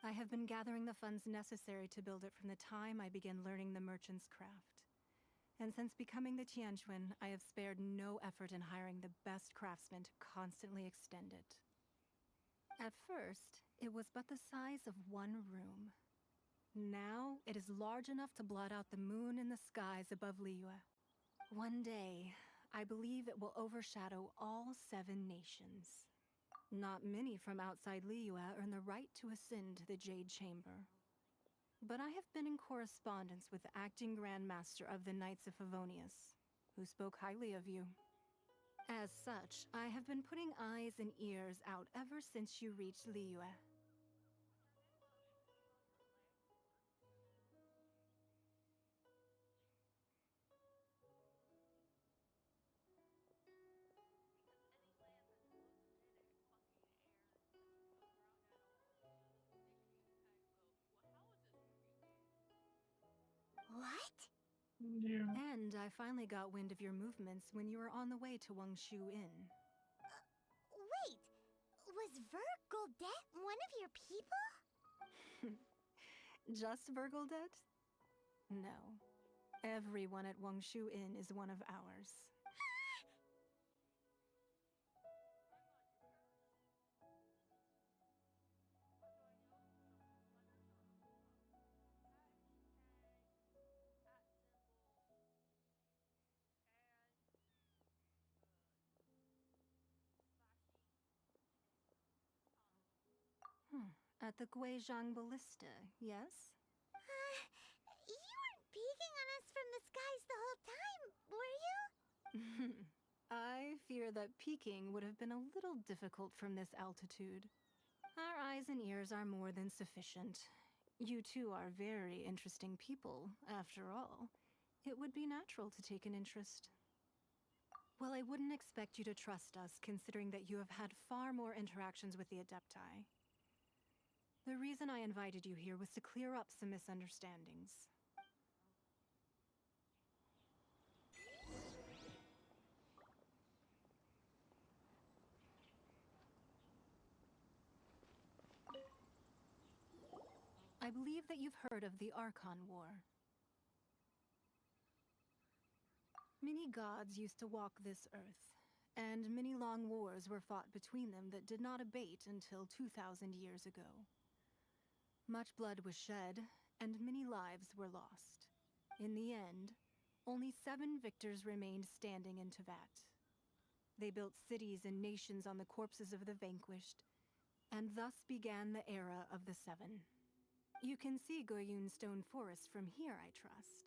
I have been gathering the funds necessary to build it from the time I began learning the merchant's craft. And since becoming the Tianquan, I have spared no effort in hiring the best craftsmen to constantly extend it. At first, it was but the size of one room. Now, it is large enough to blot out the moon in the skies above Liyue. One day, I believe it will overshadow all 7 nations. Not many from outside Liyue earn the right to ascend to the Jade Chamber. But I have been in correspondence with the acting Grand Master of the Knights of Favonius, who spoke highly of you. As such, I have been putting eyes and ears out ever since you reached Liyue. What? Yeah. And I finally got wind of your movements when you were on the way to Wangshu Inn. Wait, was Vergoldet one of your people? Just Vergoldet? No. Everyone at Wangshu Inn is one of ours. At the Guizhang Ballista, yes? You weren't peeking on us from the skies the whole time, were you? I fear that peeking would have been a little difficult from this altitude. Our eyes and ears are more than sufficient. You two are very interesting people, after all. It would be natural to take an interest. Well, I wouldn't expect you to trust us, considering that you have had far more interactions with the Adepti. The reason I invited you here was to clear up some misunderstandings. I believe that you've heard of the Archon War. Many gods used to walk this earth, and many long wars were fought between them that did not abate until 2,000 years ago. Much blood was shed, and many lives were lost. In the end, only 7 victors remained standing in Tevat. They built cities and nations on the corpses of the vanquished, and thus began the era of the 7. You can see Goyun Stone Forest from here, I trust.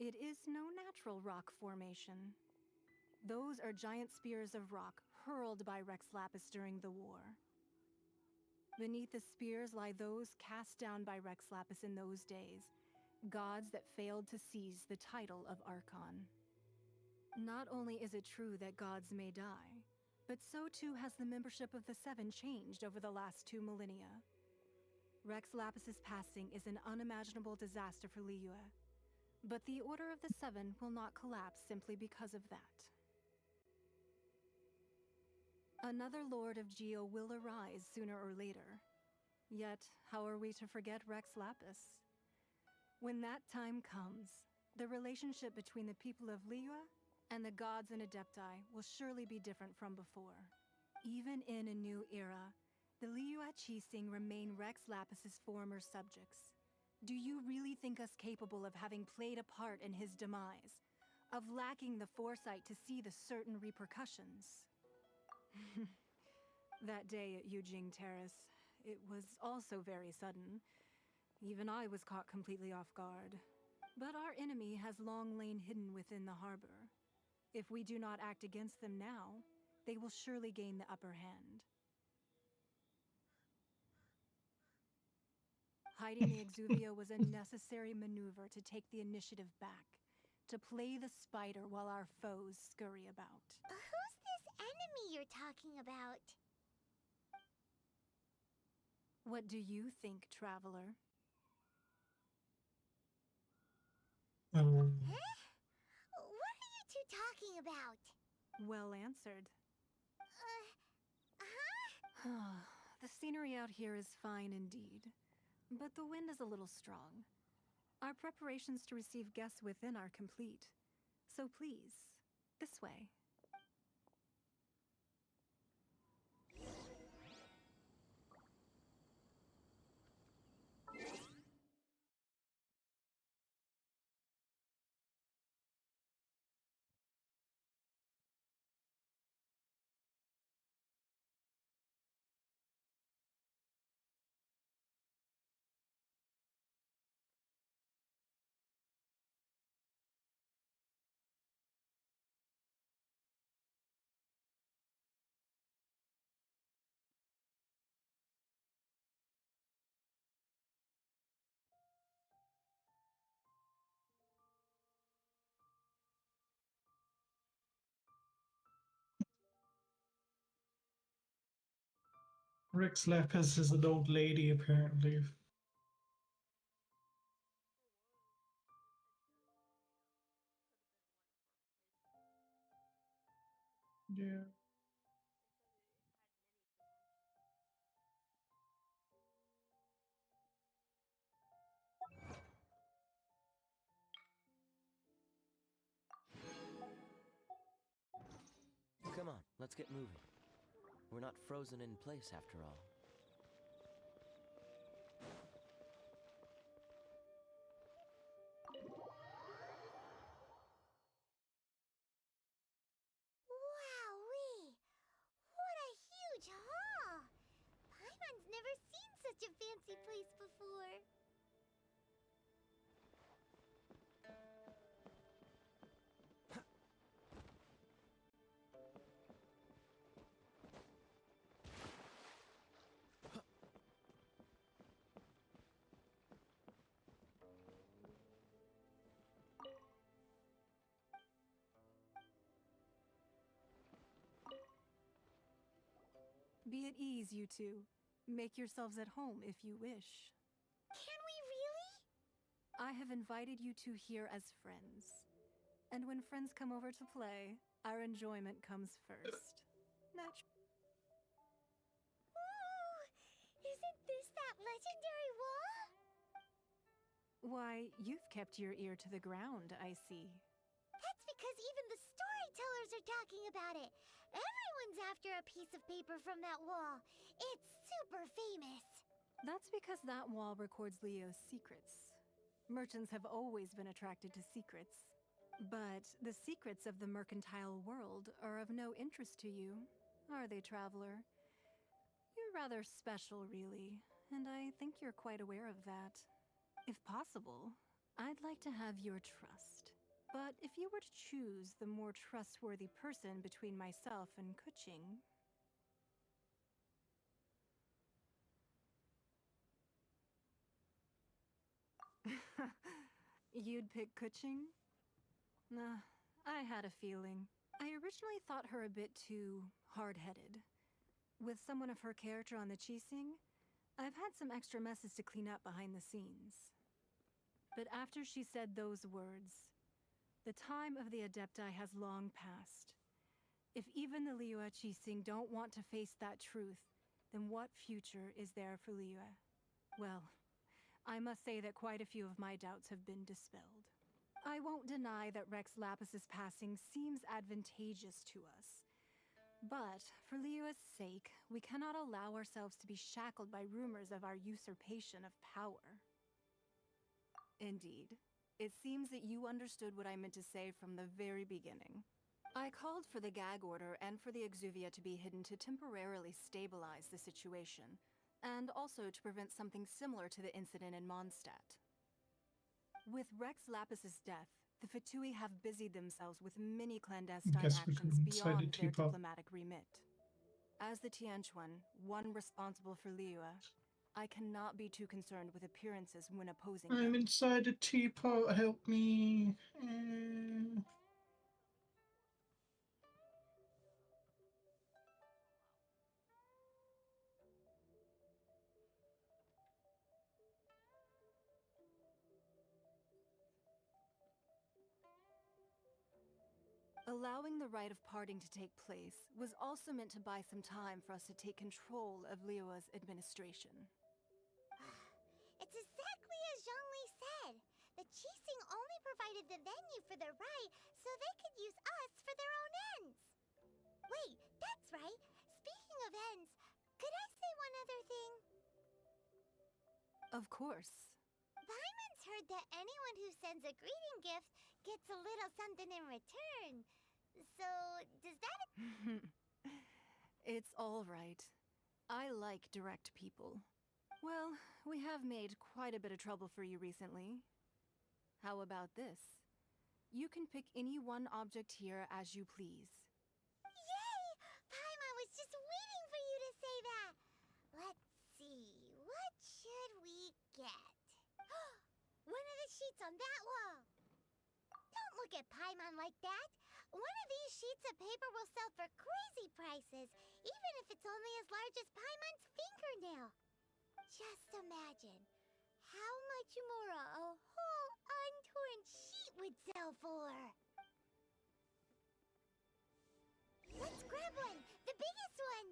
It is no natural rock formation. Those are giant spears of rock hurled by Rex Lapis during the war. Beneath the spears lie those cast down by Rex Lapis in those days, gods that failed to seize the title of Archon. Not only is it true that gods may die, but so too has the membership of the 7 changed over the last 2 millennia. Rex Lapis's passing is an unimaginable disaster for Liyue, but the Order of the 7 will not collapse simply because of that. Another Lord of Geo will arise sooner or later. Yet, how are we to forget Rex Lapis? When that time comes, the relationship between the people of Liyue and the gods and Adepti will surely be different from before. Even in a new era, the Liyue Qixing remain Rex Lapis's former subjects. Do you really think us capable of having played a part in his demise? Of lacking the foresight to see the certain repercussions? That day at Yujing Terrace, it was also very sudden. Even I was caught completely off guard. But our enemy has long lain hidden within the harbor. If we do not act against them now, they will surely gain the upper hand. Hiding the Exuvia was a necessary maneuver to take the initiative back, to play the spider while our foes scurry about. Who's this enemy you're talking about? What do you think, traveler? Huh? What are you two talking about? Well answered. Huh? The scenery out here is fine indeed, but the wind is a little strong. Our preparations to receive guests within are complete. So please, this way. Rex Lapis is an old lady, apparently. Yeah. Come on, let's get moving. We're not frozen in place after all. Wowee! What a huge hall! Paimon's never seen such a fancy place before. Be at ease, you two. Make yourselves at home if you wish. Can we really? I have invited you two here as friends. And when friends come over to play, our enjoyment comes first. Whoa! Isn't this that legendary wall? Why, you've kept your ear to the ground, I see. That's because even the storytellers are talking about it. Everyone's after a piece of paper from that wall. It's super famous. That's because that wall records Leo's secrets. Merchants have always been attracted to secrets. But the secrets of the mercantile world are of no interest to you, are they, traveler? You're rather special, really, and I think you're quite aware of that. If possible, I'd like to have your trust. But if you were to choose the more trustworthy person between myself and Kuching... You'd pick Kuching? Nah, I had a feeling. I originally thought her a bit too hard-headed. With someone of her character on the Qixing, I've had some extra messes to clean up behind the scenes. But after she said those words, the time of the Adepti has long passed. If even the Liyue Qixing don't want to face that truth, then what future is there for Liyue? Well, I must say that quite a few of my doubts have been dispelled. I won't deny that Rex Lapis's passing seems advantageous to us. But, for Liyue's sake, we cannot allow ourselves to be shackled by rumors of our usurpation of power. Indeed. It seems that you understood what I meant to say from the very beginning. I called for the gag order and for the Exuvia to be hidden to temporarily stabilize the situation, and also to prevent something similar to the incident in Mondstadt. With Rex Lapis's death, the Fatui have busied themselves with many clandestine Guess we actions could inside beyond the their teapot. diplomatic remit. As the Tianquan, one responsible for Liyue, I cannot be too concerned with appearances when opposing I'm them. inside a teapot, help me. Eh. Allowing the rite of parting to take place was also meant to buy some time for us to take control of Liyue's administration. It's exactly as Zhongli said. The Qixing only provided the venue for their rite so they could use us for their own ends. Wait, that's right. Speaking of ends, could I say one other thing? Of course. Paimon's heard that anyone who sends a greeting gift gets a little something in return. So, does that... It's all right. I like direct people. Well, we have made quite a bit of trouble for you recently. How about this? You can pick any one object here as you please. Yay! Paimon was just waiting for you to say that. Let's see, what should we get? One of the sheets on that wall. Don't look at Paimon like that. One of these sheets of paper will sell for crazy prices, even if it's only as large as Paimon's fingernail. Just imagine how much more a whole untorn sheet would sell for. Let's grab one, the biggest one.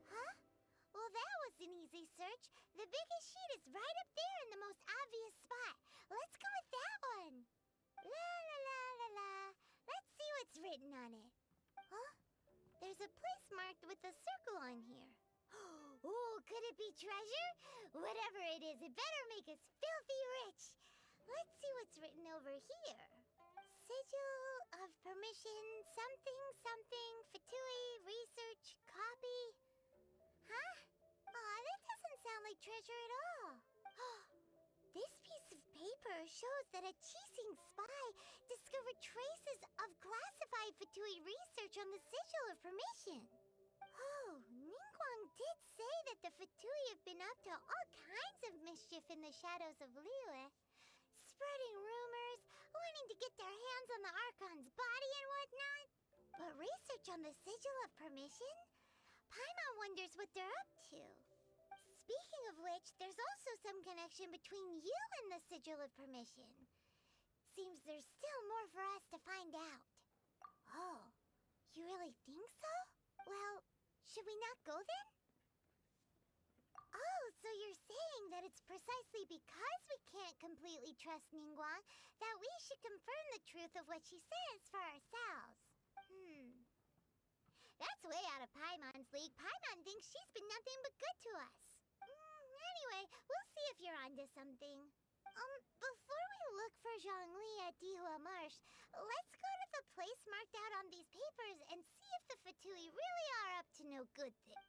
Huh? Well, that was an easy search. The biggest sheet is right up there in the most obvious spot. Let's go with that one. La la la la la. Let's see what's written on it. Huh? There's a place marked with a circle on here. Oh, could it be treasure? Whatever it is, it better make us filthy rich. Let's see what's written over here. Sigil of permission, something, something, Fatui, research, copy. Huh? Aw, that doesn't sound like treasure at all. This piece of paper shows that a Qixing spy discovered traces of classified Fatui research on the Sigil of Permission. Oh, Ningguang did say that the Fatui have been up to all kinds of mischief in the shadows of Liyue. Spreading rumors, wanting to get their hands on the Archon's body and whatnot. But research on the Sigil of Permission? Paimon wonders what they're up to. Speaking of which, there's also some connection between you and the Sigil of Permission. Seems there's still more for us to find out. Oh, you really think so? Well, should we not go then? Oh, so you're saying that it's precisely because we can't completely trust Ningguang that we should confirm the truth of what she says for ourselves. That's way out of Paimon's league. Paimon thinks she's been nothing but good to us. Anyway, we'll see if you're onto something. Before we look for Zhongli at Dihua Marsh, let's go to the place marked out on these papers and see if the Fatui really are up to no good thing.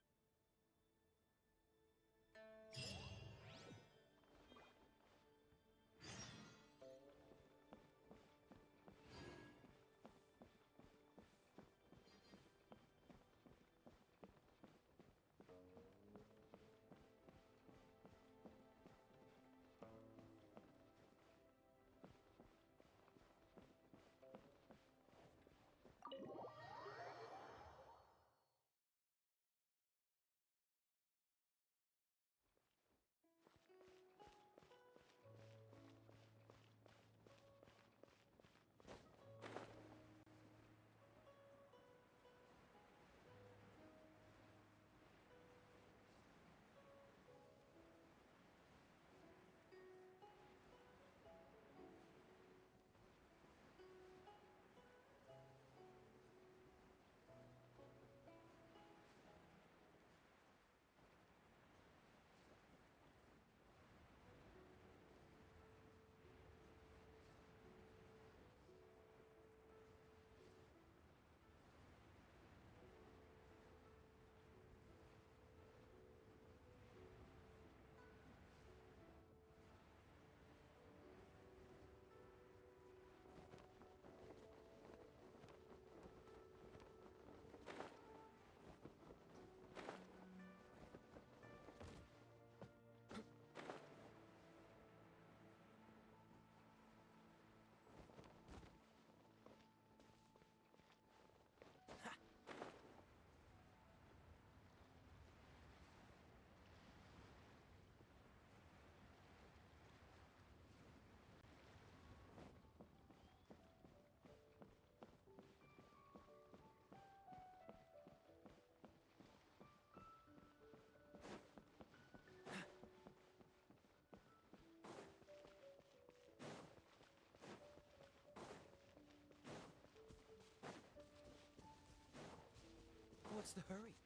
What's the hurry?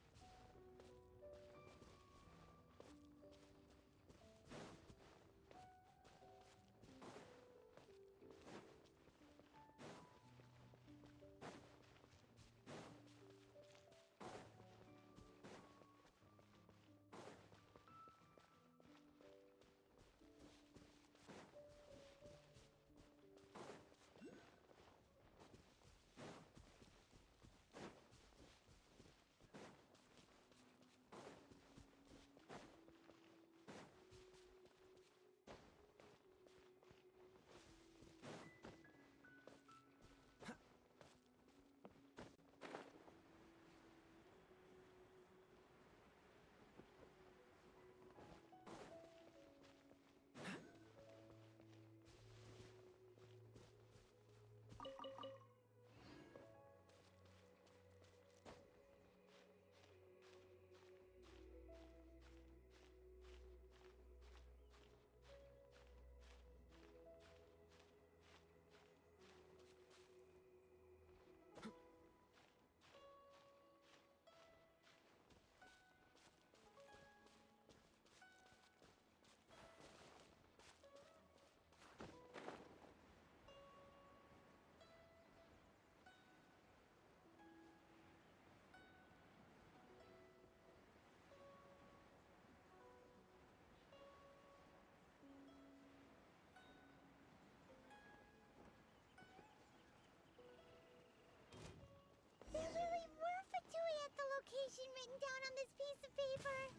There really were Fatui at the location written down on this piece of paper.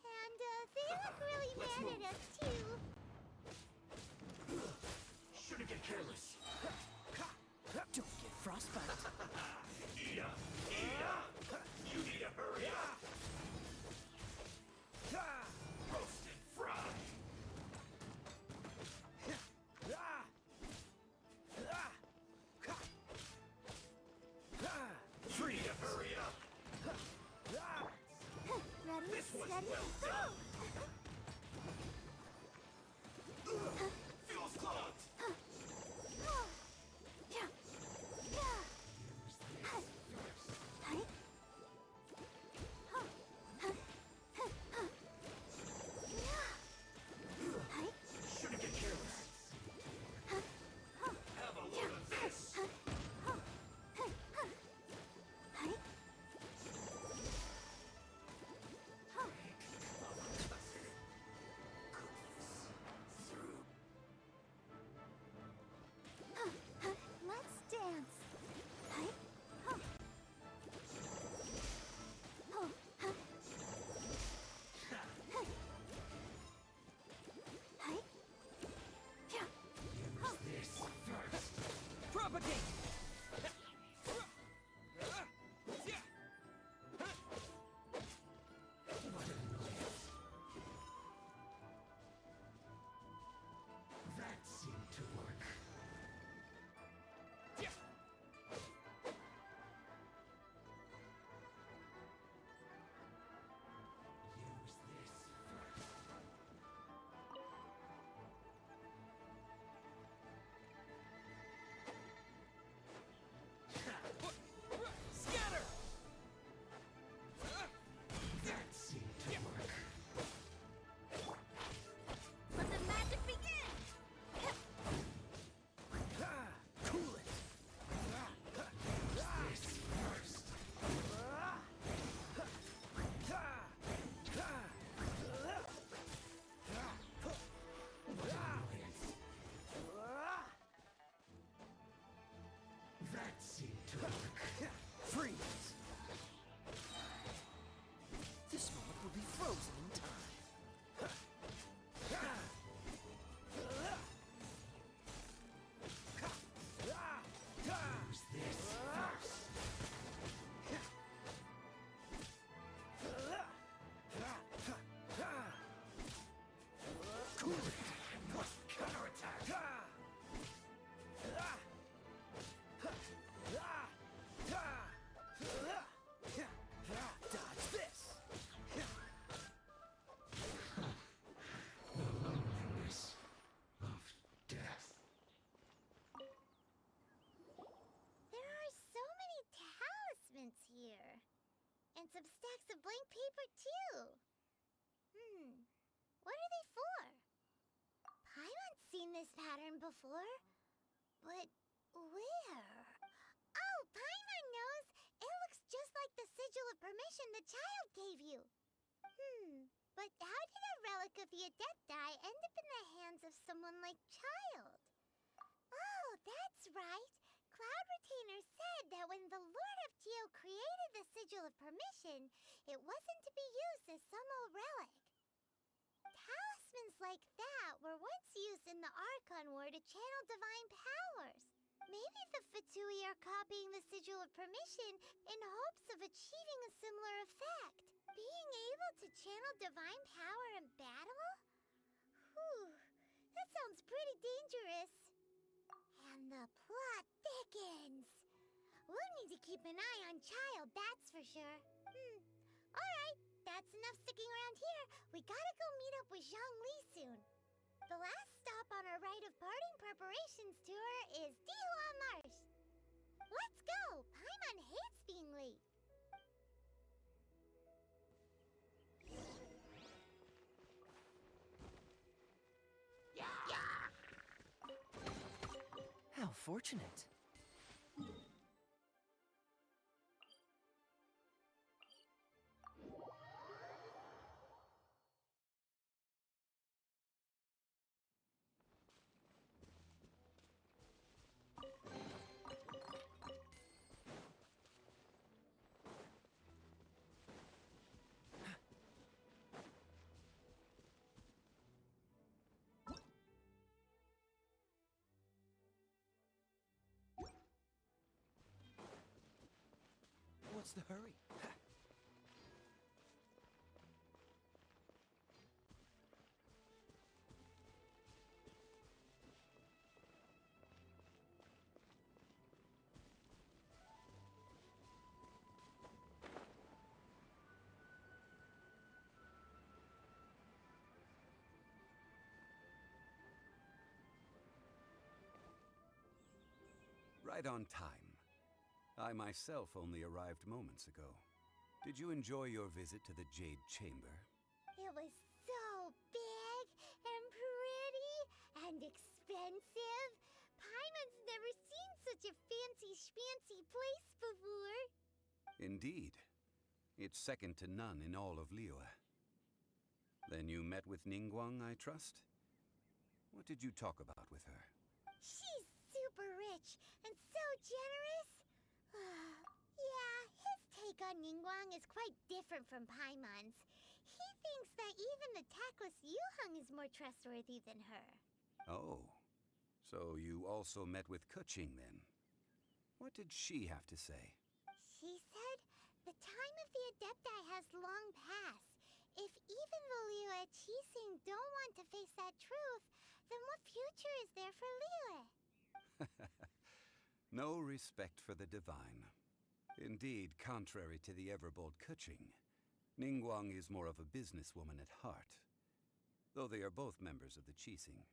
And they look really mad at us, too. Shouldn't get careless. Don't get frostbite. Ida! Ida! You need to hurry up! Roasted fry! You need to hurry up! Ready, This one's steady, well go! Fuel's clogged! Shouldn't get careless. Have a load of this! Let's dance. This first. Propagate! That seemed to work. Use this first. Scatter! That seemed to work. Let the magic begin! Cool it! This first. That seemed to work. Freeze! This moment will be frozen in time. Use this first. Cool it! Counterattack. some stacks of blank paper, too. What are they for? Paimon's seen this pattern before. But where? Oh, Paimon knows! It looks just like the sigil of permission the child gave you. But how did a relic of the Adepti end up in the hands of someone like Child? Oh, that's right. Cloud Retainer said that when the Lord of Geo created the sigil of permission, it wasn't to be used as some old relic. Talismans like that were once used in the Archon War to channel divine powers. Maybe the Fatui are copying the sigil of permission in hopes of achieving a similar effect. Being able to channel divine power in battle? Whew, that sounds pretty dangerous. And the plot thickens. We'll need to keep an eye on Child, that's for sure. Alright, that's enough sticking around here. We gotta go meet up with Zhongli soon. The last stop on our rite of parting preparations tour is Dihua Marsh. Let's go! Paimon hates being late. How fortunate. What's the hurry? Right on time. I myself only arrived moments ago. Did you enjoy your visit to the Jade Chamber? It was so big and pretty and expensive. Paimon's never seen such a fancy-schmancy place before. Indeed. It's second to none in all of Liyue. Then you met with Ningguang, I trust? What did you talk about with her? She's super rich and so generous. Yeah, his take on Ningguang is quite different from Paimon's. He thinks that even the tactless Yuheng is more trustworthy than her. Oh. So you also met with Keqing then? What did she have to say? She said the time of the Adepti has long passed. If even the Liyue Qixing don't want to face that truth, then what future is there for Liyue? No respect for the divine. Indeed, contrary to the ever-bold Keqing, Ningguang is more of a businesswoman at heart, though they are both members of the Qixing.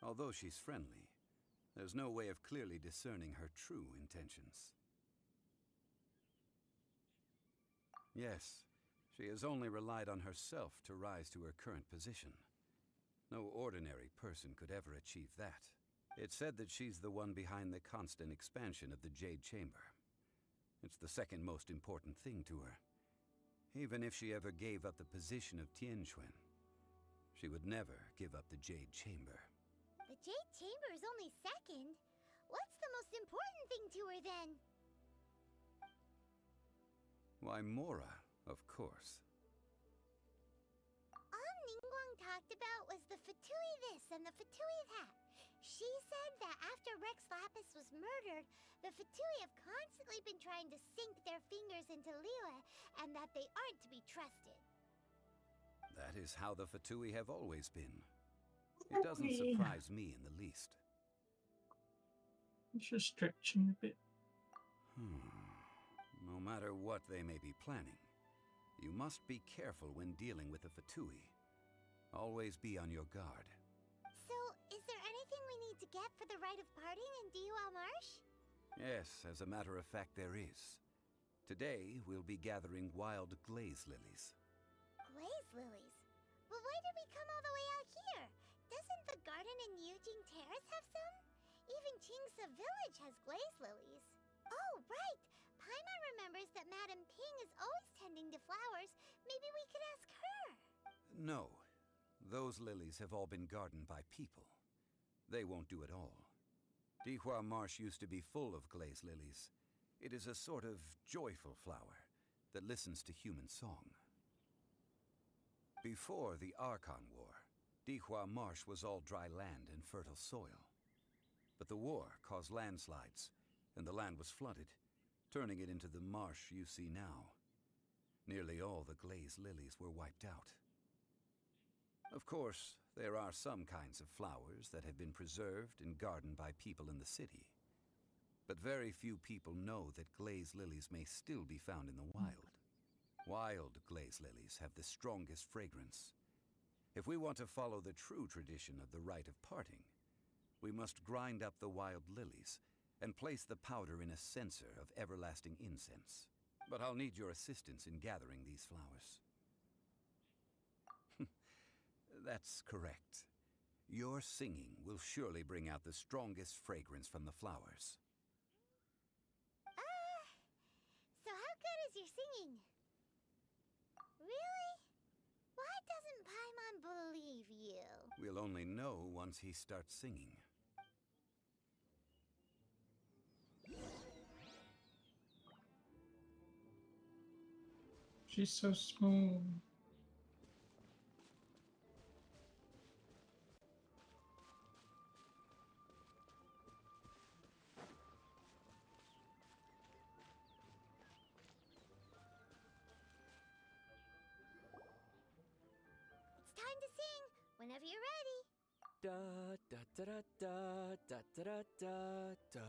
Although she's friendly, there's no way of clearly discerning her true intentions. Yes, she has only relied on herself to rise to her current position. No ordinary person could ever achieve that. It's said that she's the one behind the constant expansion of the Jade Chamber. It's the second most important thing to her. Even if she ever gave up the position of Tianquan, she would never give up the Jade Chamber. The Jade Chamber is only second. What's the most important thing to her then? Why, Mora, of course. All Ningguang talked about was the Fatui this and the Fatui that. She said that after Rex Lapis was murdered, the Fatui have constantly been trying to sink their fingers into Liyue, and that they aren't to be trusted. That is how the Fatui have always been. It doesn't surprise me in the least. It's just stretching a bit. No matter what they may be planning, you must be careful when dealing with the Fatui. Always be on your guard. So, is there anything we need to get for the rite of parting in Dihua Marsh? Yes, as a matter of fact, there is. Today, we'll be gathering wild glaze lilies. Glaze lilies? Well, why did we come all the way out here? Doesn't the garden in Eugene Terrace have some? Even Chingsa Village has glaze lilies. Oh, right! Paimon remembers that Madame Ping is always tending to flowers. Maybe we could ask her. No. Those lilies have all been gardened by people. They won't do it all. Dihua Marsh used to be full of glaze lilies. It is a sort of joyful flower that listens to human song. Before the Archon War, Dihua Marsh was all dry land and fertile soil. But the war caused landslides, and the land was flooded, turning it into the marsh you see now. Nearly all the glaze lilies were wiped out. Of course, there are some kinds of flowers that have been preserved and gardened by people in the city. But very few people know that glaze lilies may still be found in the wild. Wild glaze lilies have the strongest fragrance. If we want to follow the true tradition of the rite of parting, we must grind up the wild lilies and place the powder in a censer of everlasting incense. But I'll need your assistance in gathering these flowers. That's correct. Your singing will surely bring out the strongest fragrance from the flowers. So how good is your singing? Really? Why doesn't Paimon believe you? We'll only know once he starts singing. She's so small. It's time to sing, whenever you're ready. Da da da da da da da da da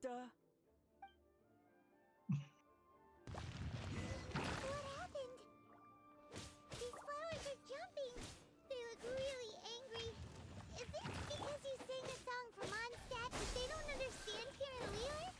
da. What happened? These flowers are jumping. They look really angry. Is it because you sang a song for Mondstadt that they don't understand here in Leland?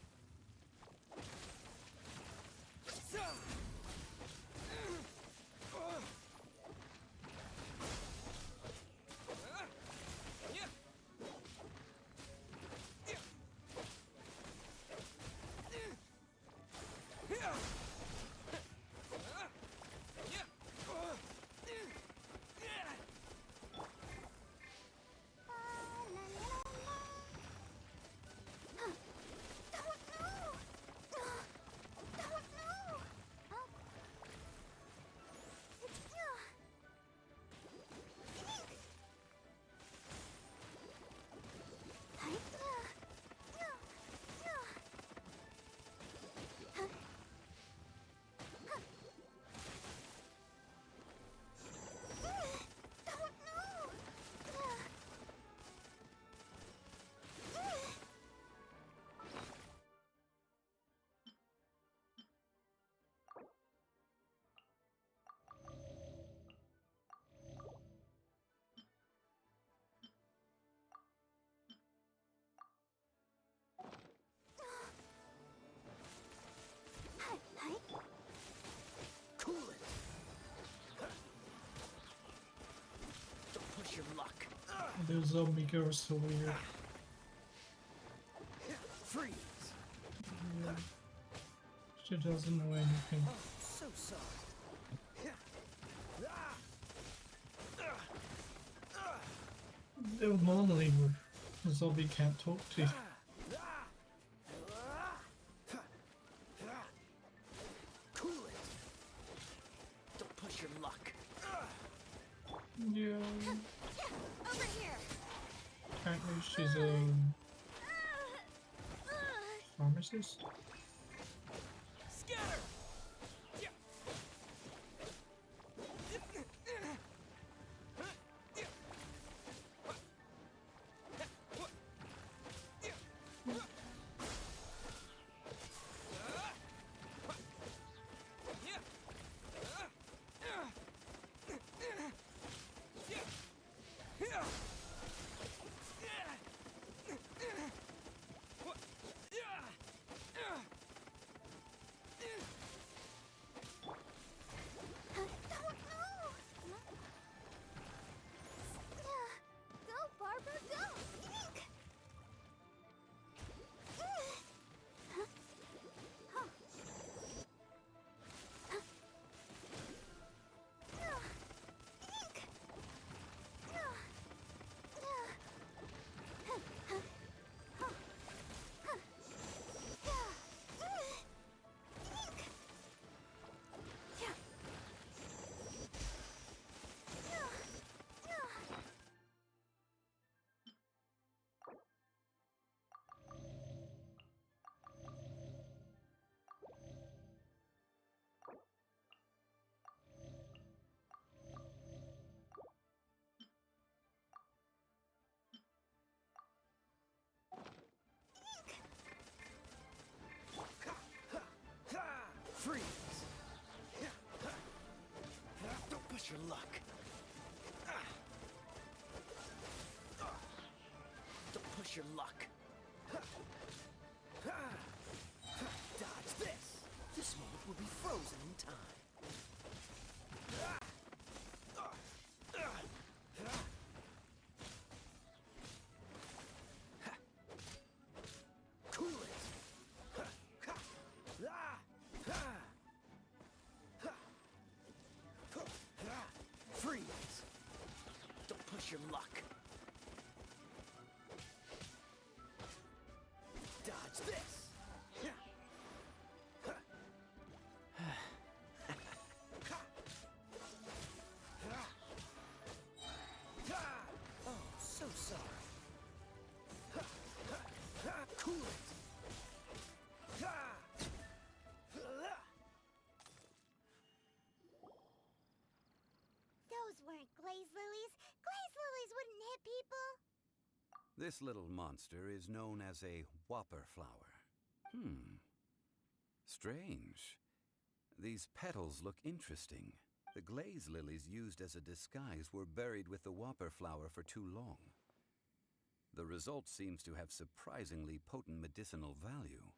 Cool it. Don't push your luck. The zombie girl is so weird. Freeze. Yeah. She doesn't know anything. Oh, so sorry. They would normally the zombie can't talk to. Cool it. Don't push your luck. Yeah. Over here. Apparently she's a pharmacist. Scatter. Those weren't glaze lilies. Glaze lilies wouldn't hit people. This little monster is known as a whopper flower. Strange. These petals look interesting. The glaze lilies used as a disguise were buried with the whopper flower for too long. The result seems to have surprisingly potent medicinal value.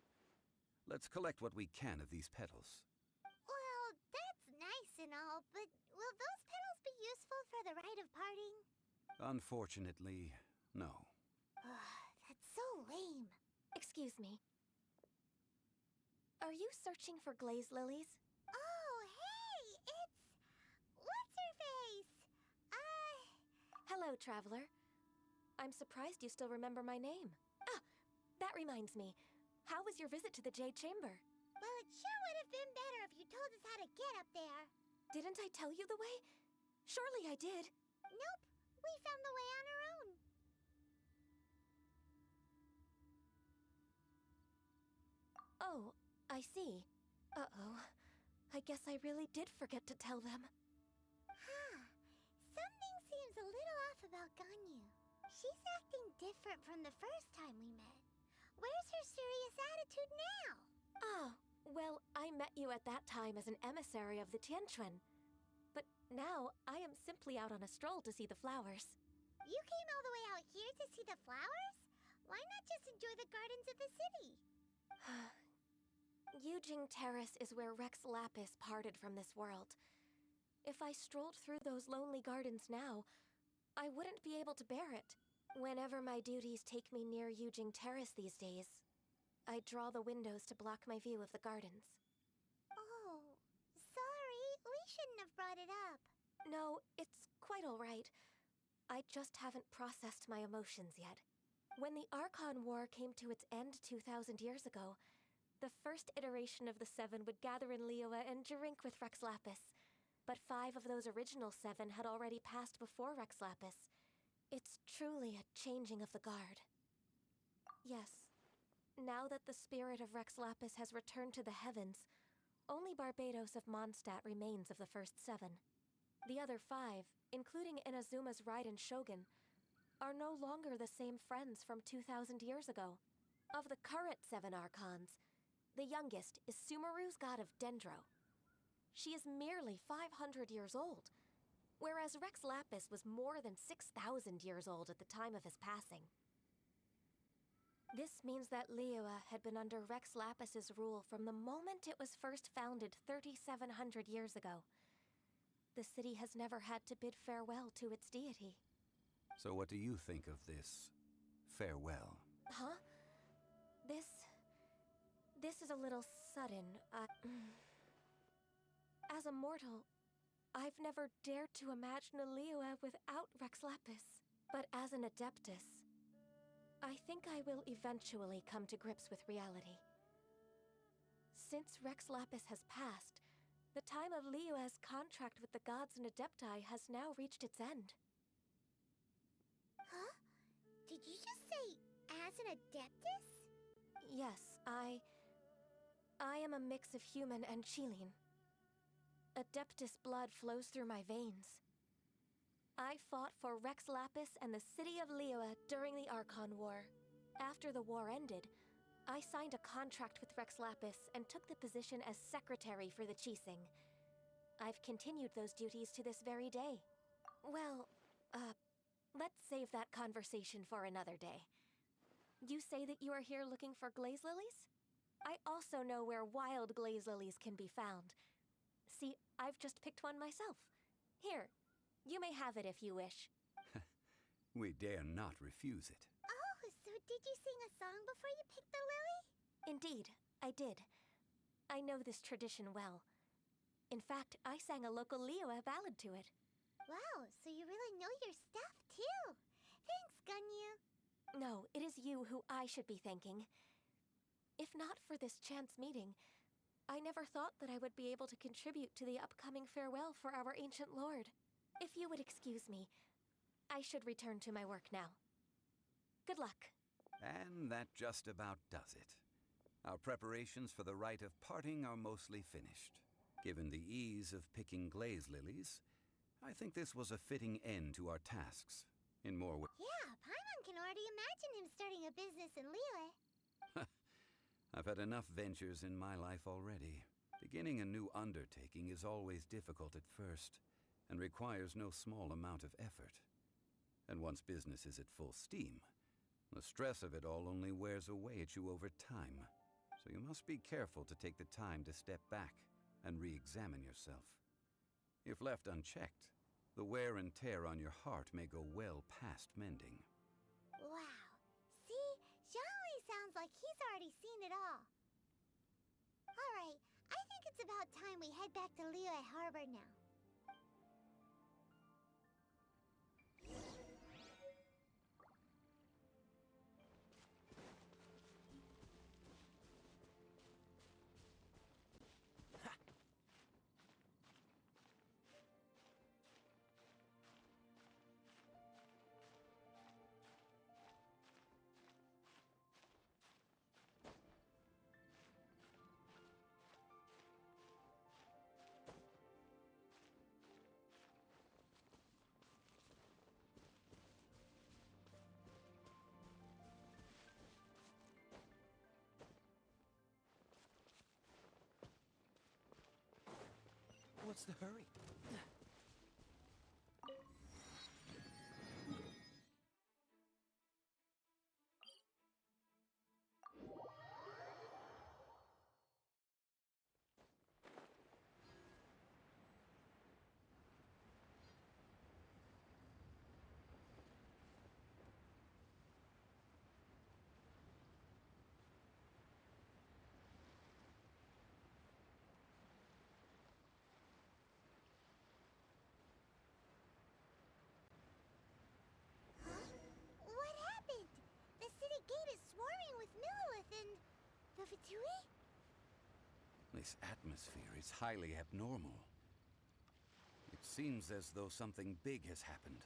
Let's collect what we can of these petals. Well, that's nice and all, but will those petals be useful for the rite of parting? Unfortunately, no. That's so lame. Excuse me. Are you searching for glaze lilies? Oh, hey, it's... What's-her-face? Hello, traveler. I'm surprised you still remember my name. Ah, that reminds me. How was your visit to the Jade Chamber? Well, it sure would have been better if you told us how to get up there. Didn't I tell you the way? Surely I did. Nope, we found the way on our own. Oh, I see. Uh-oh. I guess I really did forget to tell them. Huh. Something seems a little off about Ganyu. She's acting different from the first time we met. Where's her serious attitude now? Ah, well, I met you at that time as an emissary of the Tianquan. But now, I am simply out on a stroll to see the flowers. You came all the way out here to see the flowers? Why not just enjoy the gardens of the city? Yujing Terrace is where Rex Lapis parted from this world. If I strolled through those lonely gardens now, I wouldn't be able to bear it. Whenever my duties take me near Yujing Terrace these days, I draw the windows to block my view of the gardens. Oh, sorry. We shouldn't have brought it up. No, it's quite all right. I just haven't processed my emotions yet. When the Archon War came to its end 2,000 years ago, the first iteration of the Seven would gather in Liyue and drink with Rex Lapis. But 5 of those original 7 had already passed before Rex Lapis. It's truly a changing of the guard. Yes, now that the spirit of Rex Lapis has returned to the heavens, only Barbados of Mondstadt remains of the first 7. The other 5, including Inazuma's Raiden Shogun, are no longer the same friends from 2,000 years ago. Of the current 7 Archons, the youngest is Sumeru's god of Dendro. She is merely 500 years old, whereas Rex Lapis was more than 6,000 years old at the time of his passing. This means that Liyue had been under Rex Lapis's rule from the moment it was first founded 3,700 years ago. The city has never had to bid farewell to its deity. So what do you think of this farewell? Huh? This is a little sudden. As a mortal, I've never dared to imagine a Liyue without Rex Lapis. But as an Adeptus, I think I will eventually come to grips with reality. Since Rex Lapis has passed, the time of Liyue's contract with the gods and Adepti has now reached its end. Huh? Did you just say, as an Adeptus? Yes, I am a mix of human and Qilin. Adeptus blood flows through my veins. I fought for Rex Lapis and the city of Liyue during the Archon War. After the war ended, I signed a contract with Rex Lapis and took the position as secretary for the Qixing. I've continued those duties to this very day. Well, let's save that conversation for another day. You say that you are here looking for glaze lilies? I also know where wild glaze lilies can be found. See, I've just picked one myself. Here, you may have it if you wish. We dare not refuse it. Oh, so did you sing a song before you picked the lily? Indeed, I did. I know this tradition well. In fact, I sang a local Liyue ballad to it. Wow, so you really know your stuff, too. Thanks, Ganyu. No, it is you who I should be thanking. If not for this chance meeting, I never thought that I would be able to contribute to the upcoming farewell for our ancient lord. If you would excuse me, I should return to my work now. Good luck. And that just about does it. Our preparations for the rite of parting are mostly finished. Given the ease of picking glaze lilies, I think this was a fitting end to our tasks. In more ways. Yeah, Paimon can already imagine him starting a business in Liyue. I've had enough ventures in my life already. Beginning a new undertaking is always difficult at first, and requires no small amount of effort. And once business is at full steam, the stress of it all only wears away at you over time. So you must be careful to take the time to step back and re-examine yourself. If left unchecked, the wear and tear on your heart may go well past mending. Wow. See? Zhongli sounds like he's already seen it all. Alright, I think it's about time we head back to Liyue Harbor now. What's the hurry? What happened? The city gate is swarming with Millilith and... the Fatui? This atmosphere is highly abnormal. It seems as though something big has happened.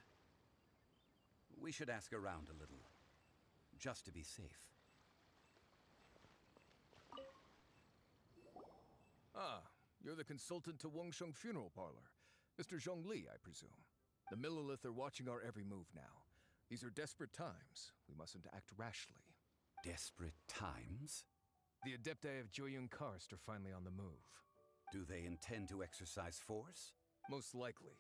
We should ask around a little, just to be safe. Ah, you're the consultant to Wangsheng Funeral Parlor. Mr. Zhongli, I presume. The Millilith are watching our every move now. These are desperate times. We mustn't act rashly. Desperate times? The Adepti of Joyun Karst are finally on the move. Do they intend to exercise force? Most likely.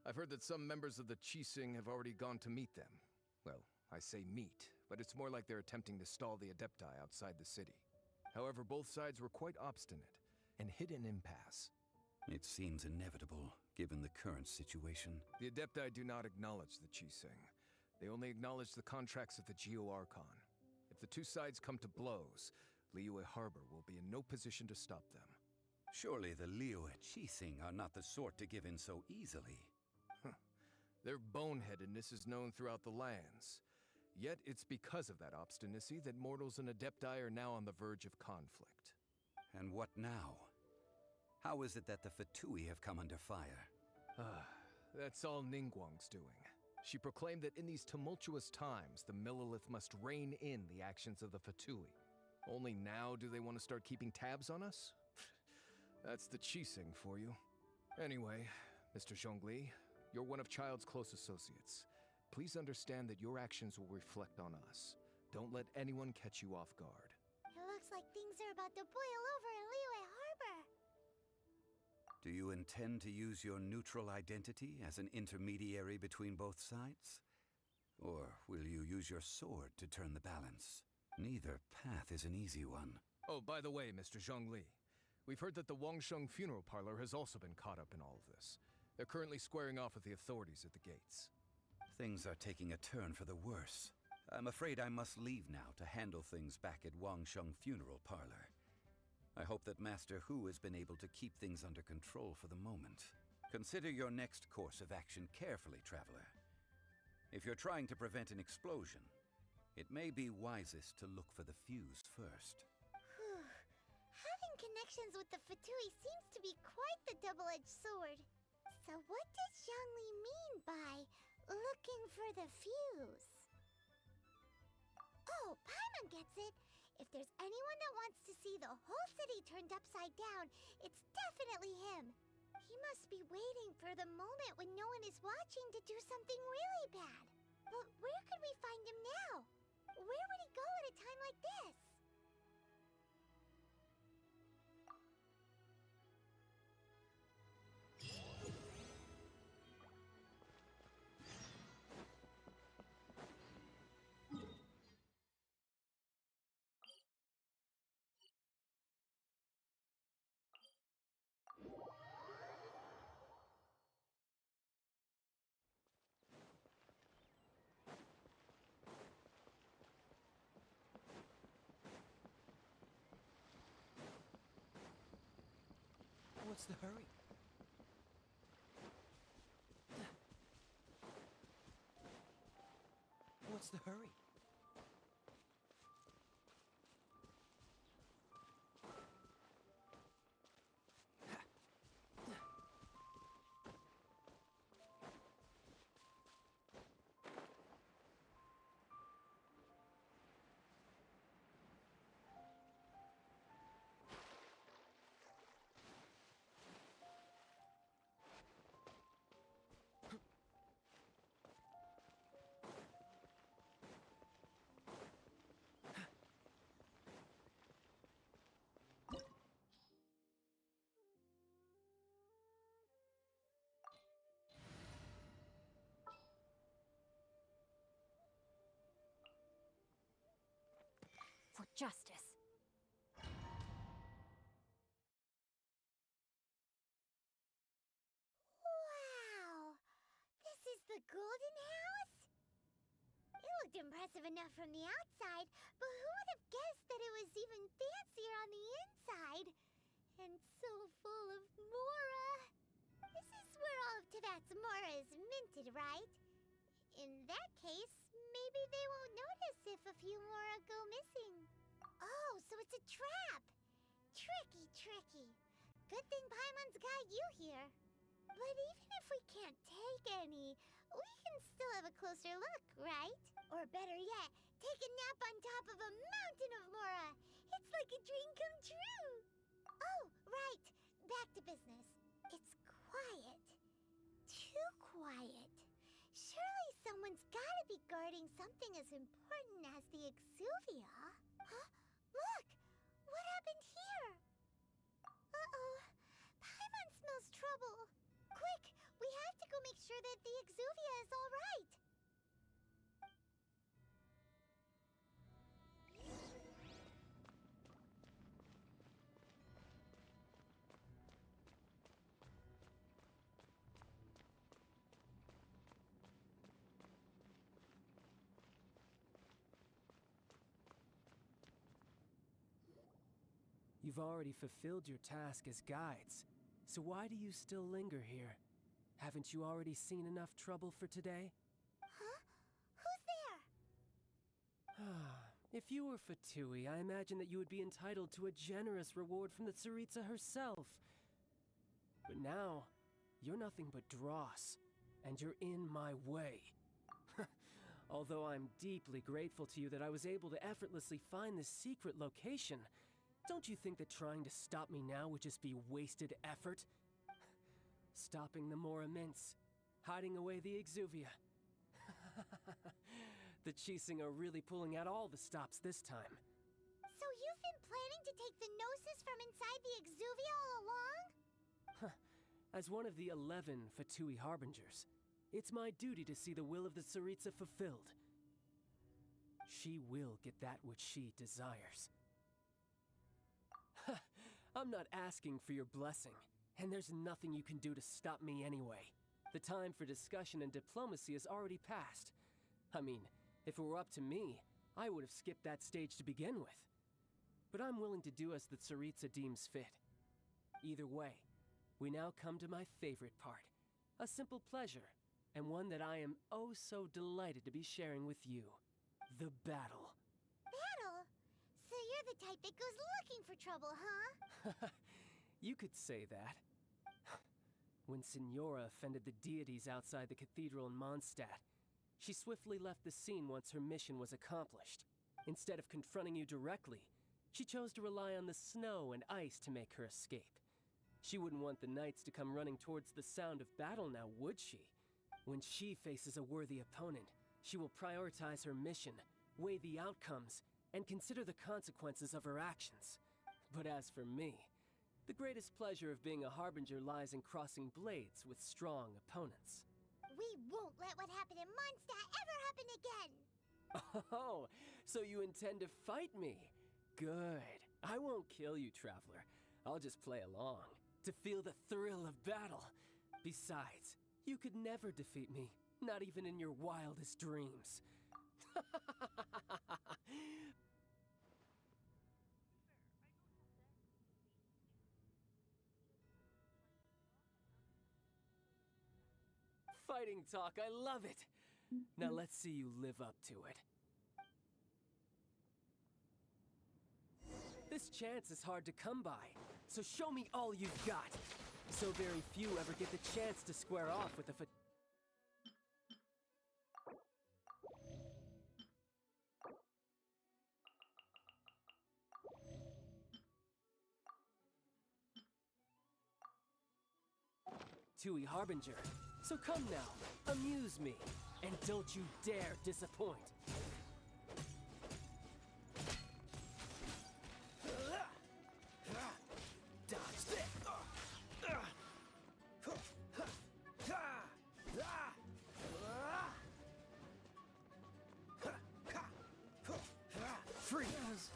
I've heard that some members of the Qixing have already gone to meet them. Well, I say meet, but it's more like they're attempting to stall the Adepti outside the city. However, both sides were quite obstinate and hit an impasse. It seems inevitable, given the current situation. The Adepti do not acknowledge the Qixing. They only acknowledge the contracts of the Geo Archon. If the two sides come to blows, Liyue Harbor will be in no position to stop them. Surely the Liyue Qixing are not the sort to give in so easily. Their boneheadedness is known throughout the lands. Yet it's because of that obstinacy that mortals and Adepti are now on the verge of conflict. And what now? How is it that the Fatui have come under fire? That's all Ningguang's doing. She proclaimed that in these tumultuous times, the Millilith must rein in the actions of the Fatui. Only now do they want to start keeping tabs on us? That's the Qixing for you. Anyway, Mr. Zhongli, you're one of Child's close associates. Please understand that your actions will reflect on us. Don't let anyone catch you off guard. It looks like things are about to boil over in Liyue Harbor. Do you intend to use your neutral identity as an intermediary between both sides? Or will you use your sword to turn the balance? Neither path is an easy one. Oh, by the way, Mr. Zhongli, we've heard that the Wangsheng Funeral Parlor has also been caught up in all of this. They're currently squaring off with the authorities at the gates. Things are taking a turn for the worse. I'm afraid I must leave now to handle things back at Wangsheng Funeral Parlor. I hope that Master Hu has been able to keep things under control for the moment. Consider your next course of action carefully, Traveler. If you're trying to prevent an explosion, it may be wisest to look for the fuse first. Whew. Having connections with the Fatui seems to be quite the double-edged sword. So what does Zhongli mean by looking for the fuse? Oh, Paimon gets it. If there's anyone that wants to see the whole city turned upside down, it's definitely him. He must be waiting for the moment when no one is watching to do something really bad. But where could we find him now? Where would he go at a time like this? What's the hurry? What's the hurry? For justice. Wow! This is the Golden House? It looked impressive enough from the outside, but who would have guessed that it was even fancier on the inside? And so full of Mora. This is where all of Teyvat's Mora is minted, right? In that case, maybe they won't notice if a few Mora go missing. Oh, so it's a trap! Tricky, tricky. Good thing Paimon's got you here. But even if we can't take any, we can still have a closer look, right? Or better yet, take a nap on top of a mountain of Mora. It's like a dream come true. Oh, right. Back to business. It's quiet. Too quiet. Surely someone's gotta be guarding something as important as the Exuvia. Huh? Look! What happened here? Uh-oh. Paimon smells trouble. Quick! We have to go make sure that the Exuvia is all right. You've already fulfilled your task as guides, so why do you still linger here? Haven't you already seen enough trouble for today? Huh? Who's there? If you were Fatui, I imagine that you would be entitled to a generous reward from the Tsaritsa herself. But now, you're nothing but dross, and you're in my way. Although I'm deeply grateful to you that I was able to effortlessly find this secret location, don't you think that trying to stop me now would just be wasted effort? Stopping the Mora Mints, hiding away the Exuvia. The Chising are really pulling out all the stops this time. So you've been planning to take the Gnosis from inside the Exuvia all along? As one of the 11 Fatui Harbingers, it's my duty to see the will of the Tsaritsa fulfilled. She will get that which she desires. I'm not asking for your blessing, and there's nothing you can do to stop me anyway. The time for discussion and diplomacy has already passed. I mean, if it were up to me, I would have skipped that stage to begin with. But I'm willing to do as the Tsaritsa deems fit. Either way, we now come to my favorite part. A simple pleasure, and one that I am oh so delighted to be sharing with you. The battle. Battle? So you're the type that goes looking for trouble, huh? You could say that. When Signora offended the deities outside the cathedral in Mondstadt, she swiftly left the scene once her mission was accomplished. Instead of confronting you directly, she chose to rely on the snow and ice to make her escape. She wouldn't want the knights to come running towards the sound of battle now, would she? When she faces a worthy opponent, she will prioritize her mission, weigh the outcomes, and consider the consequences of her actions. But as for me, the greatest pleasure of being a harbinger lies in crossing blades with strong opponents. We won't let what happened in Mondstadt ever happen again! Oh, so you intend to fight me? Good. I won't kill you, Traveler. I'll just play along, to feel the thrill of battle. Besides, you could never defeat me, not even in your wildest dreams. Fighting talk, I love it! Now let's see you live up to it. This chance is hard to come by, so show me all you've got. So very few ever get the chance to square off with a Fatui Harbinger. So come now, amuse me, and don't you dare disappoint. Dodge this! Freeze!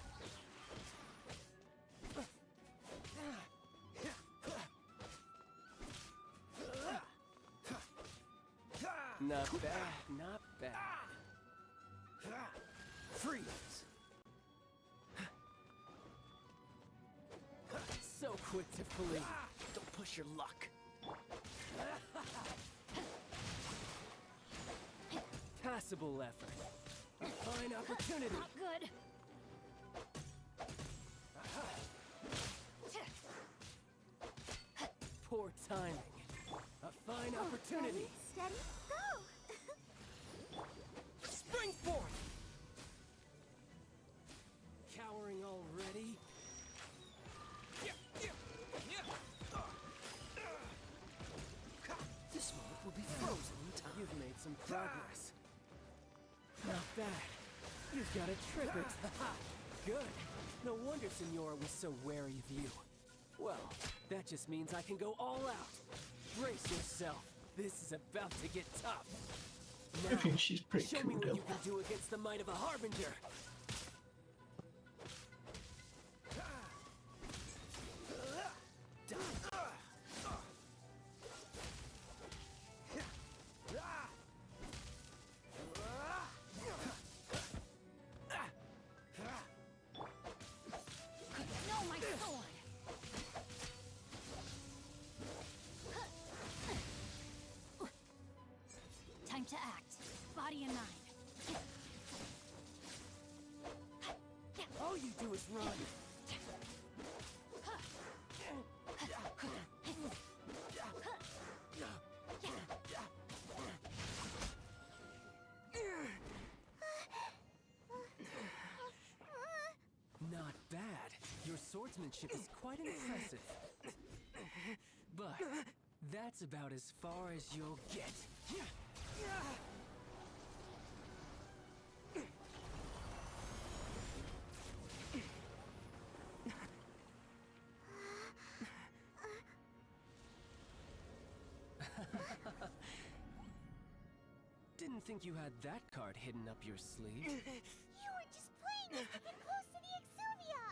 Not bad, not bad. Freeze! So quick to flee. Don't push your luck. Passable effort. A fine opportunity. Not good. Poor timing. A fine opportunity. Steady, go! Spring forth! Cowering already? This moment will be frozen in time. You've made some progress. Not bad. You've got a trick or Good. No wonder Senora was so wary of you. Well, that just means I can go all out. Brace yourself. This is about to get tough. I think she's pretty Show cool me what though. you can do against the might of a Harbinger. No, my sword! Time to act. Body and mind. All you do is run. Not bad. Your swordsmanship is quite impressive. But that's about as far as you'll get. Didn't think you had that card hidden up your sleeve. You were just playing us to get close to the Exuvia!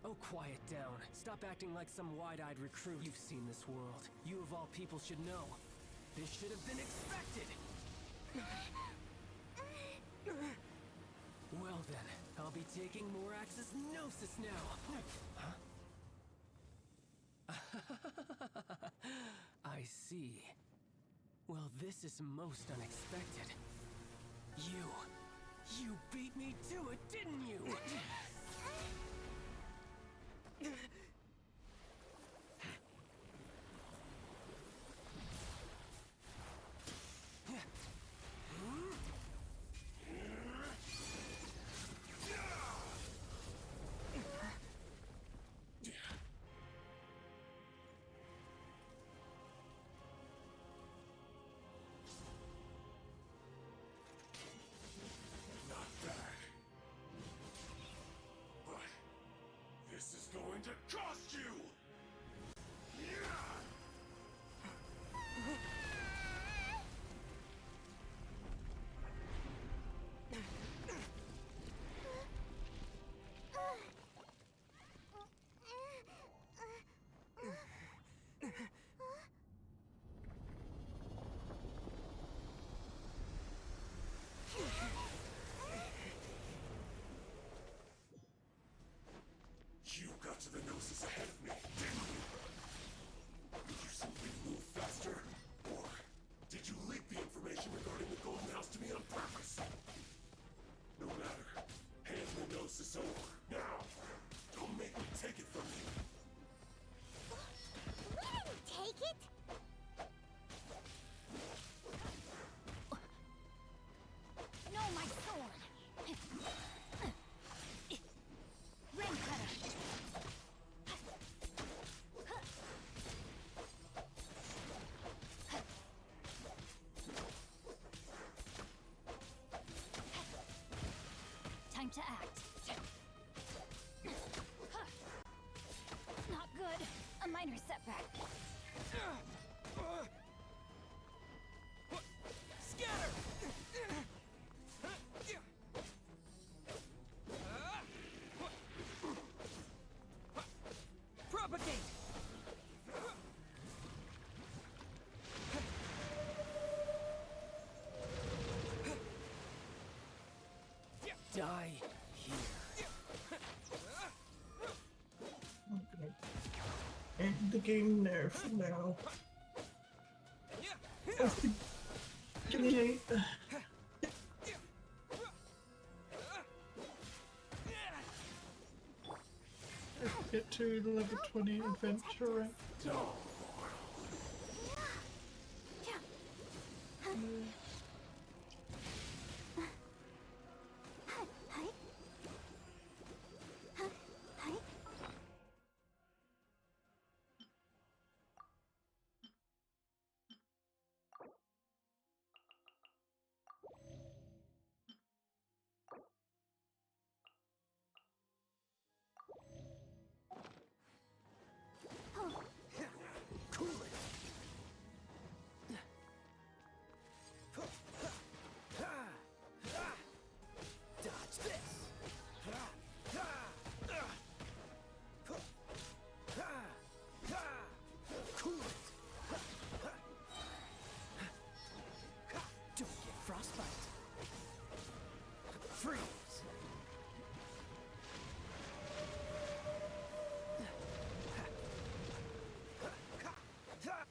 Oh, quiet down. Stop acting like some wide-eyed recruit. You've seen this world. You of all people should know. This should have been expected! Well then, I'll be taking Morax's Gnosis now. Huh? I see. Well, this is most unexpected. You beat me to it, didn't you? to cost you! You got to the Gnosis ahead of me, didn't you? Did you simply move faster? Or did you leak the information regarding the Golden House to me on purpose? No matter. Hand the Gnosis over, now! Don't make me take it from you! We didn't take it! No, my sword! Rain cutter! Time to act. Not good. A minor setback. Scatter! Propagate! Die here. I'm gonna end the game there for now. That's the gate. Get to the level 20 adventure rank. Cool it. Dodge this. Cool it. Don't get frostbite. Freeze.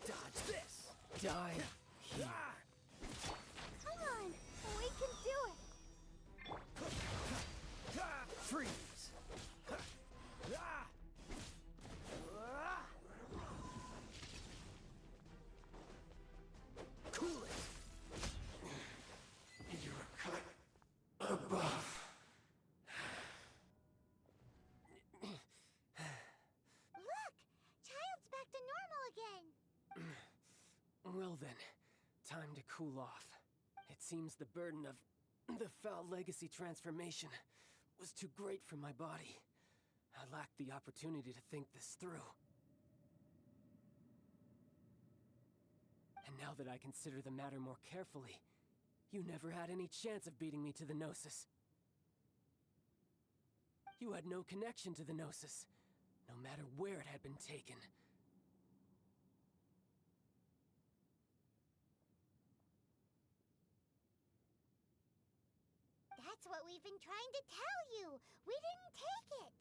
Dodge this. Die here. Come on! We can do it! Freeze. Cool it. You're a cut above. Look! Child's back to normal again! Well then, time to cool off. It seems the burden of the foul legacy transformation was too great for my body. I lacked the opportunity to think this through. And now that I consider the matter more carefully, you never had any chance of beating me to the Gnosis. You had no connection to the Gnosis, no matter where it had been taken. That's what we've been trying to tell you! We didn't take it!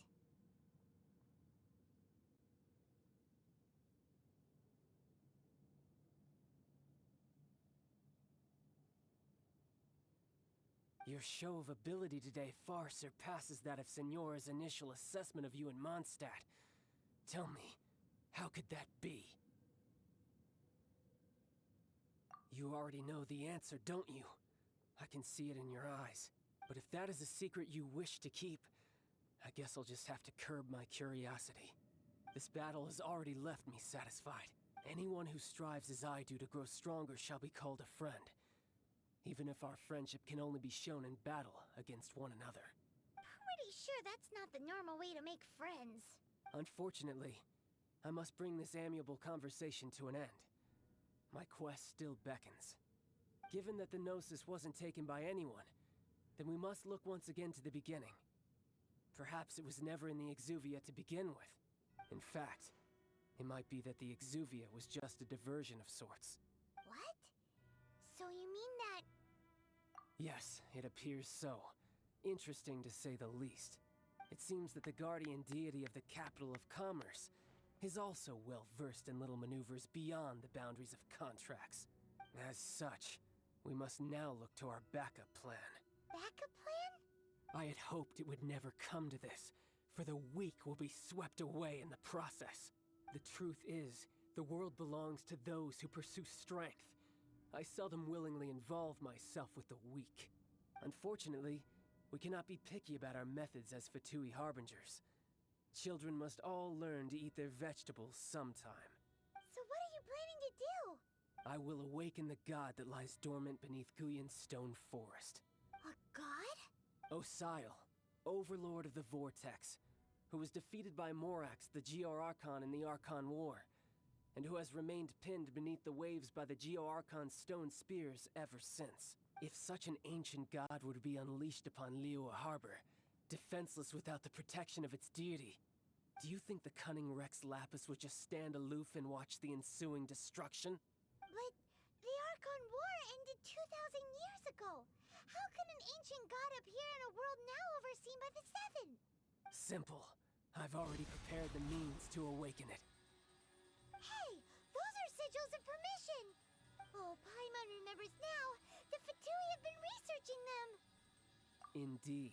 Your show of ability today far surpasses that of Signora's initial assessment of you in Mondstadt. Tell me, how could that be? You already know the answer, don't you? I can see it in your eyes. But if that is a secret you wish to keep, I guess I'll just have to curb my curiosity. This battle has already left me satisfied. Anyone who strives as I do to grow stronger shall be called a friend. Even if our friendship can only be shown in battle against one another. Pretty sure that's not the normal way to make friends. Unfortunately, I must bring this amiable conversation to an end. My quest still beckons. Given that the Gnosis wasn't taken by anyone, then we must look once again to the beginning. Perhaps it was never in the Exuvia to begin with. In fact, it might be that the Exuvia was just a diversion of sorts. What? So you mean that... Yes, it appears so. Interesting to say the least. It seems that the guardian deity of the capital of commerce is also well versed in little maneuvers beyond the boundaries of contracts. As such, we must now look to our backup plan. backup plan? I had hoped it would never come to this, for the weak will be swept away in the process. The truth is, the world belongs to those who pursue strength. I seldom willingly involve myself with the weak. Unfortunately, we cannot be picky about our methods as Fatui Harbingers. Children must all learn to eat their vegetables sometime. So what are you planning to do? I will awaken the god that lies dormant beneath Guyon's stone forest. A god? Osial, overlord of the Vortex, who was defeated by Morax, the Geo-Archon in the Archon War, and who has remained pinned beneath the waves by the Geo-Archon's stone spears ever since. If such an ancient god would be unleashed upon Liyue Harbor, defenseless without the protection of its deity, do you think the cunning Rex Lapis would just stand aloof and watch the ensuing destruction? But the Archon War ended 2,000 years ago. How can an ancient god appear in a world now overseen by the Seven? Simple. I've already prepared the means to awaken it. Hey, those are sigils of permission! Oh, Paimon remembers now. The Fatui have been researching them. Indeed.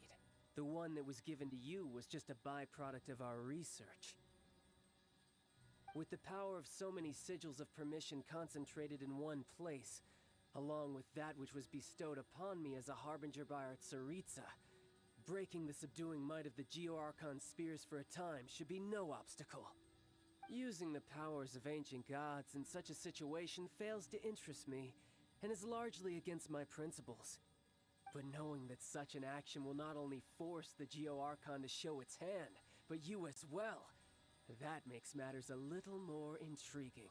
The one that was given to you was just a byproduct of our research. With the power of so many sigils of permission concentrated in one place, along with that which was bestowed upon me as a harbinger by our Tsaritsa, breaking the subduing might of the Geo-Archon spears for a time should be no obstacle. Using the powers of ancient gods in such a situation fails to interest me, and is largely against my principles. But knowing that such an action will not only force the Geo-Archon to show its hand, but you as well, that makes matters a little more intriguing.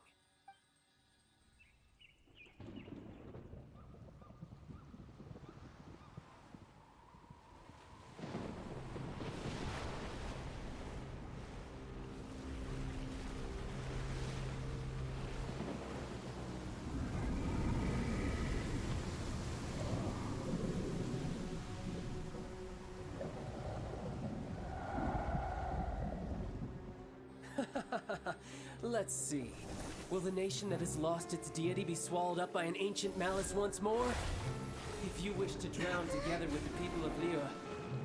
Let's see. Will the nation that has lost its deity be swallowed up by an ancient malice once more? If you wish to drown together with the people of Liyue,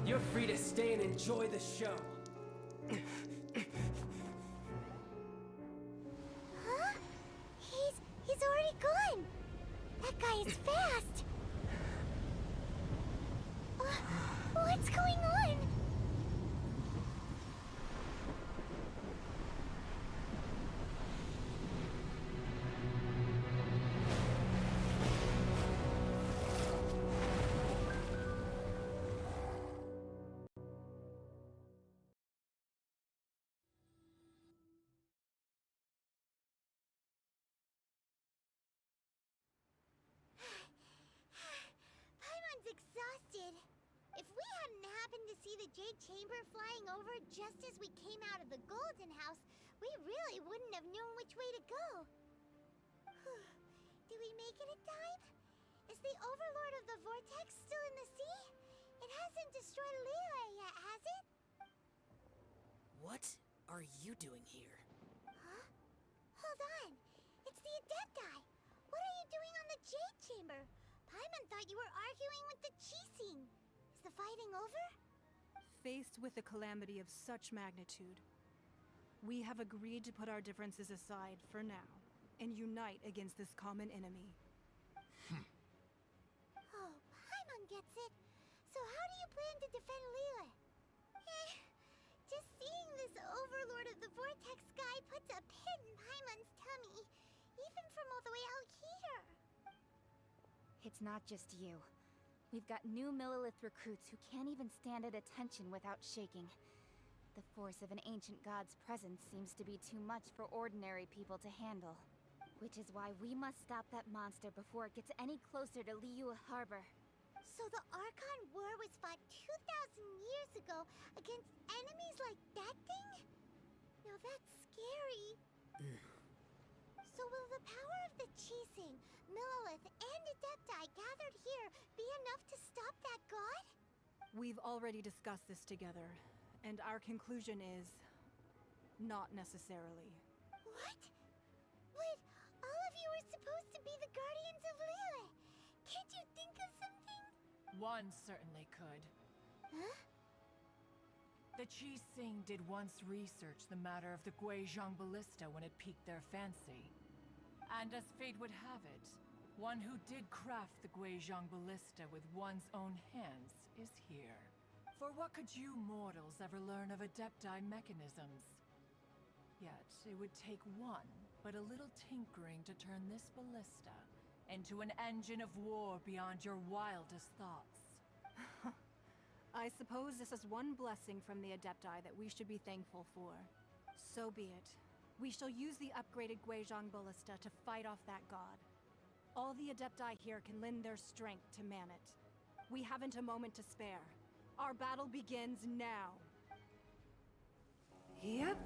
you're free to stay and enjoy the show. Huh? He's already gone. That guy is fast. What's going on? Paimon's exhausted. If we hadn't happened to see the Jade Chamber flying over just as we came out of the Golden House, we really wouldn't have known which way to go. Do we make it in time? Is the Overlord of the Vortex still in the sea? It hasn't destroyed Liyue yet, has it? What are you doing here? Huh? Hold on. It's the Adepti. What are you doing on the Jade Chamber? Paimon thought you were arguing with the Chising. Is the fighting over? Faced with a calamity of such magnitude, we have agreed to put our differences aside for now and unite against this common enemy. Oh, Paimon gets it. So how do you plan to defend Liyue? Just seeing this Overlord of the Vortex guy puts a pit in Paimon's tummy, even from all the way out here. It's not just you. We've got new Millilith recruits who can't even stand at attention without shaking. The force of an ancient god's presence seems to be too much for ordinary people to handle. Which is why we must stop that monster before it gets any closer to Liyue Harbor. So the Archon War was fought 2,000 years ago against enemies like that thing? Now that's scary. So will the power of the Chising, Millelith, and Adepti gathered here be enough to stop that god? We've already discussed this together, and our conclusion is... not necessarily. What? But all of you were supposed to be the Guardians of Liyue. Can't you think of something? One certainly could. Huh? The Qi-Sing did once research the matter of the Guizhong Ballista when it piqued their fancy. And as fate would have it, one who did craft the Guizhong Ballista with one's own hands is here. For what could you mortals ever learn of Adepti mechanisms? Yet, it would take one, but a little tinkering to turn this ballista into an engine of war beyond your wildest thoughts. I suppose this is one blessing from the Adepti that we should be thankful for. So be it. We shall use the upgraded Guizhong Ballista to fight off that god. All the Adepti here can lend their strength to man it. We haven't a moment to spare. Our battle begins now. Yep.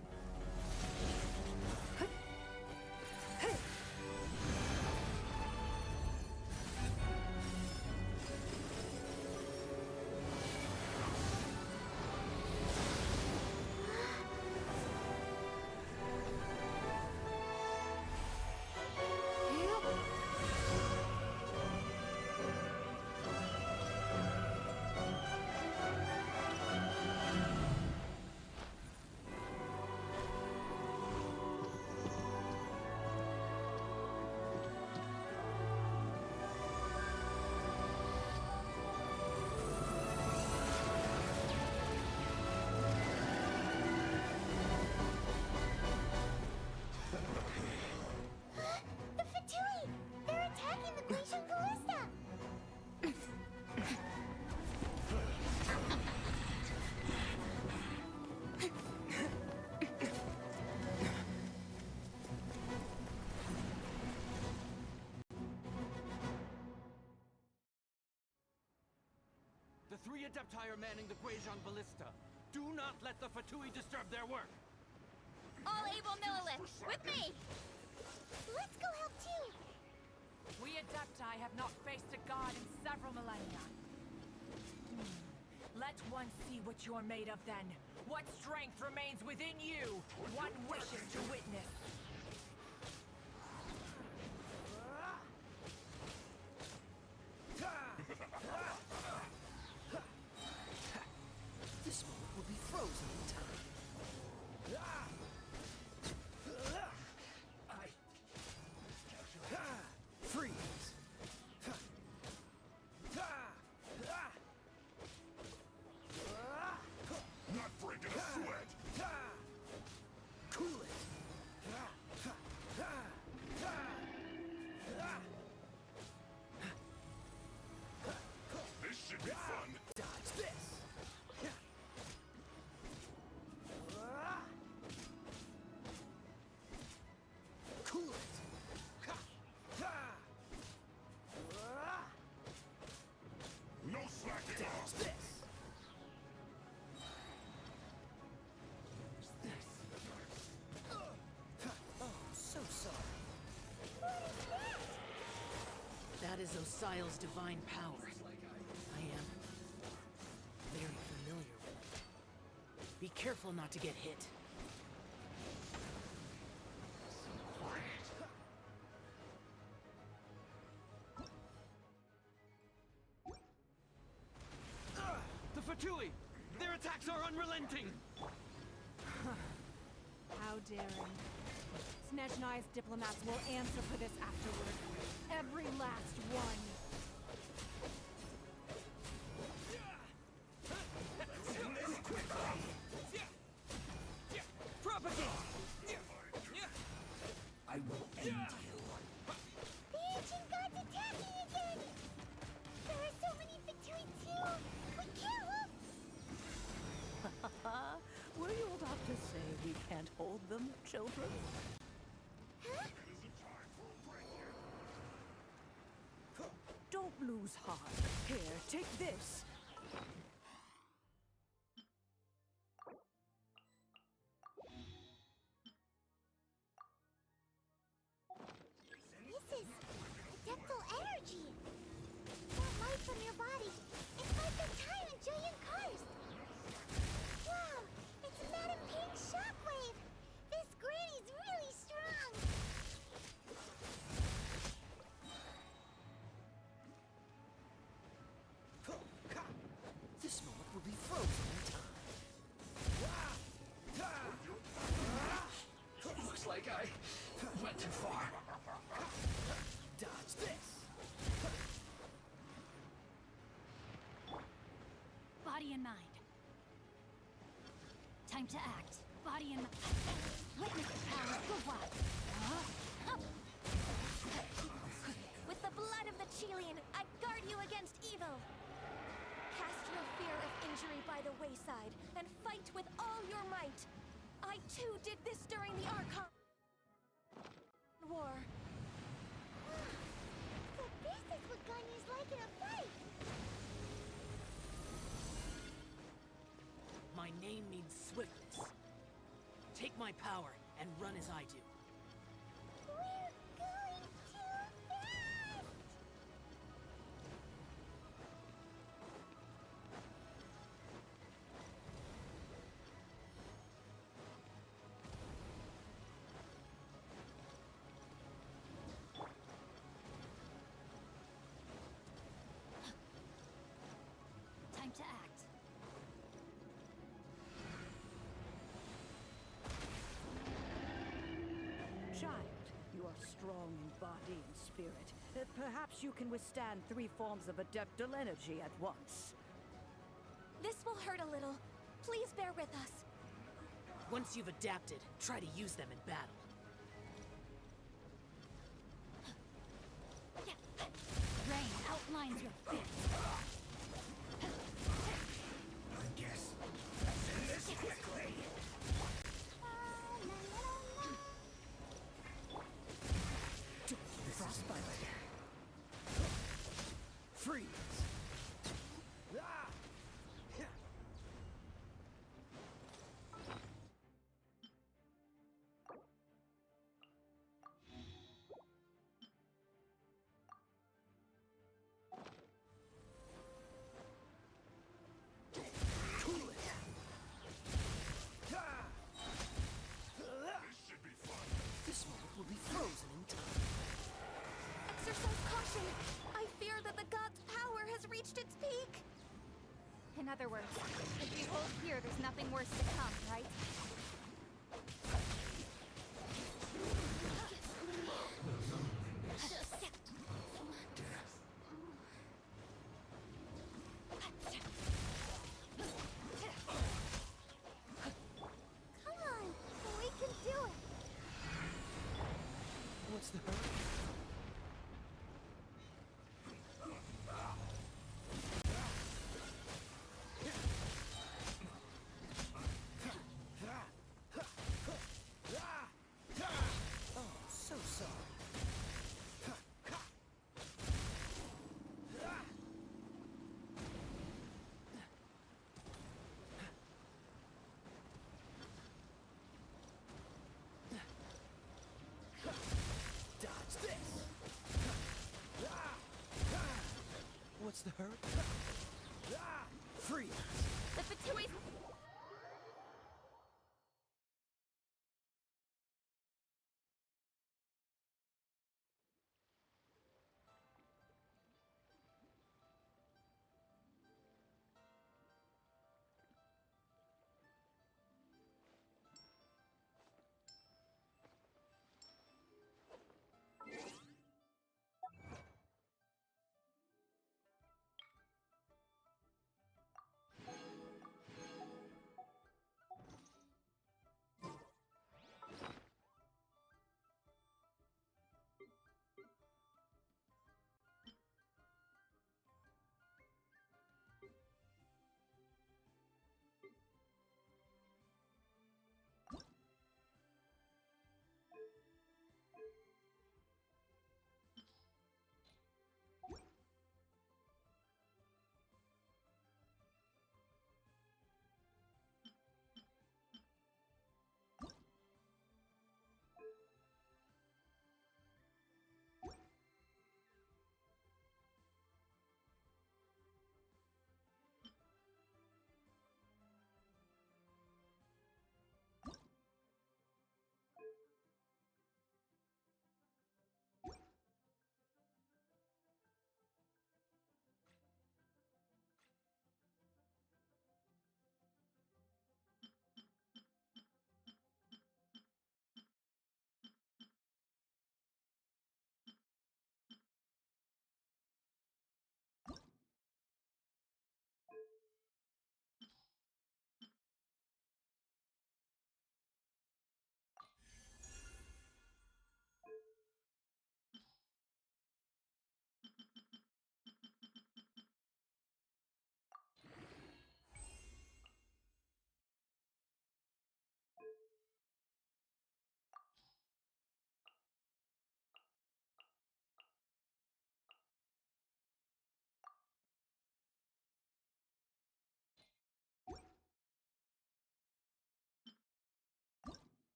The Fatui! They're attacking the Guizhong Ballista! The three Adepti are manning the Guizhong Ballista. Do not let the Fatui disturb their work. All able Millelith, with me! Let's go help too! We Adepti have not faced a god in several millennia. Let one see what you're made of then. What strength remains within you? One wishes to witness. This moment will be frozen in time. Freeze! Not breaking a sweat! Cool it! This should be fun! Dodge this! Cool it! No slacking off! Dodge this! Oh, so sorry. That is Osial's divine power. I am very familiar with it. Be careful not to get hit. The Fatui! Their attacks are unrelenting! How daring. Snezhnai's diplomats will answer for this afterward. Every last one. Propagate! I will end you. The ancient god's attacking again! There are so many Fatui too! We can't look! Were you Don't lose heart. Here, take this. This is adeptal energy. That light from your body. It's like the time in Julian Karst. Wow, it's Madam Pink's shockwave. This granny's really strong. This moment will be frozen in time. Looks like I went too far. Dodge this. Body and mind. Time to act. Body and mind. Witness the power of the wild. With the blood of the Chilean, I guard you against evil. Cast your fear of injury by the wayside and fight with all your might. I too did this during the Archon War. So this is what Ganyu's like in a fight. My name means swiftness. Take my power and run as I do. We're going too fast. Time to act. Child, you are strong in body and spirit. Perhaps you can withstand 3 forms of adeptal energy at once. This will hurt a little. Please bear with us. Once you've adapted, try to use them in battle. Rain outlines your fist. I guess that's in this quickly. Frostbite. Freeze! This moment will be frozen in time. Exercise caution. I fear that the god's power has reached its peak. In other words, if we hold here, there's nothing worse to come, right? Come on, we can do it. What's the hurry? Oh, so sorry. Dodge this. What's the hurry? Freeze! The Fatui's...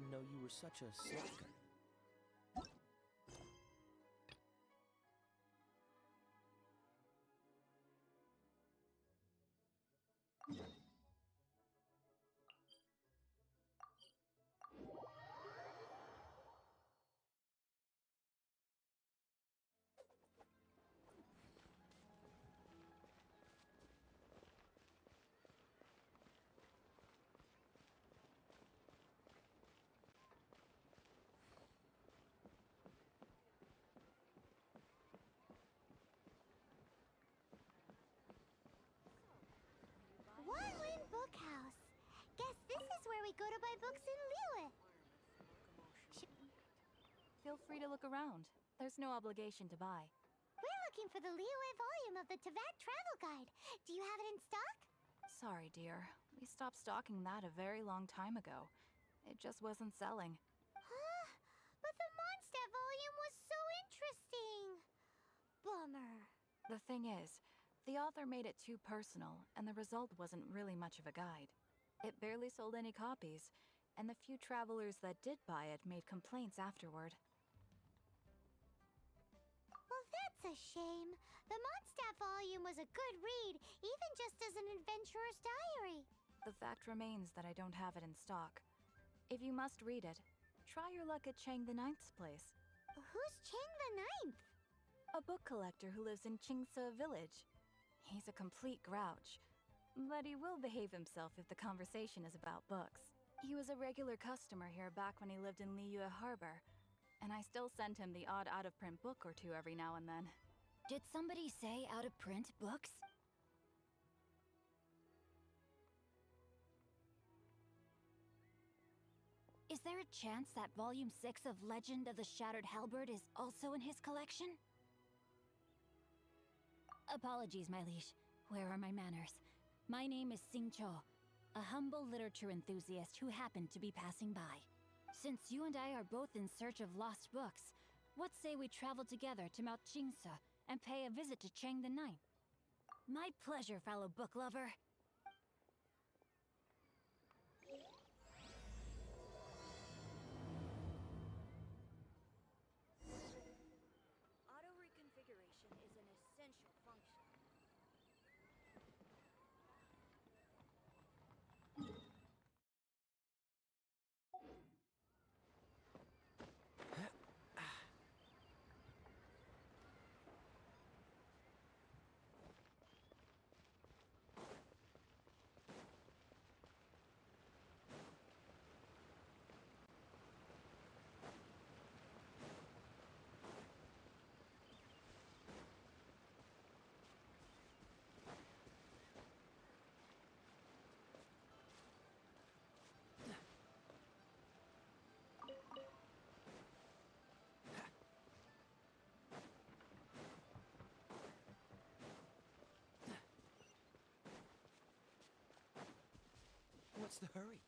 Didn't know you were such a slacker. One Wind Bookhouse. Guess this is where we go to buy books in Liyue. Feel free to look around. There's no obligation to buy. We're looking for the Liyue volume of the Teyvat Travel Guide. Do you have it in stock? Sorry, dear. We stopped stocking that a very long time ago. It just wasn't selling. Huh? But the Mondstadt volume was so interesting. Bummer. The thing is, the author made it too personal, and the result wasn't really much of a guide. It barely sold any copies, and the few travelers that did buy it made complaints afterward. Well, that's a shame. The Mondstadt volume was a good read, even just as an adventurer's diary. The fact remains that I don't have it in stock. If you must read it, try your luck at Chang the Ninth's place. Who's Chang the Ninth? A book collector who lives in Qingce Village. He's a complete grouch, but he will behave himself if the conversation is about books. He was a regular customer here back when he lived in Liyue Harbor, and I still send him the odd out-of-print book or two every now and then. Did somebody say out-of-print books? Is there a chance that Volume 6 of Legend of the Shattered Halberd is also in his collection? Apologies, my liege. Where are my manners? My name is Sing Cho, a humble literature enthusiast who happened to be passing by. Since you and I are both in search of lost books, what say we travel together to Mount Qingce and pay a visit to Chang the Ninth? My pleasure, fellow book lover. Auto reconfiguration is an essential function. What's the hurry?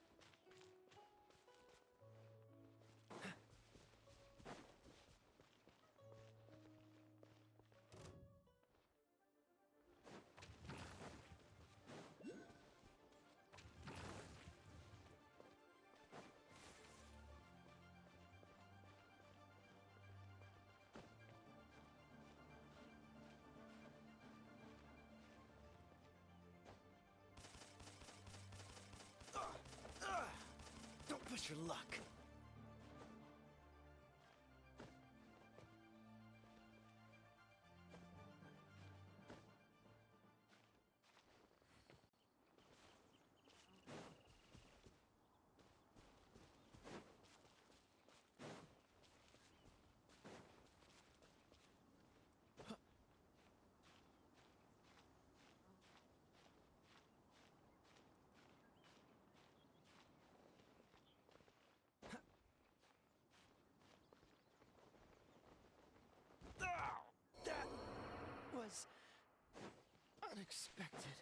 Don't push your luck. That was unexpected.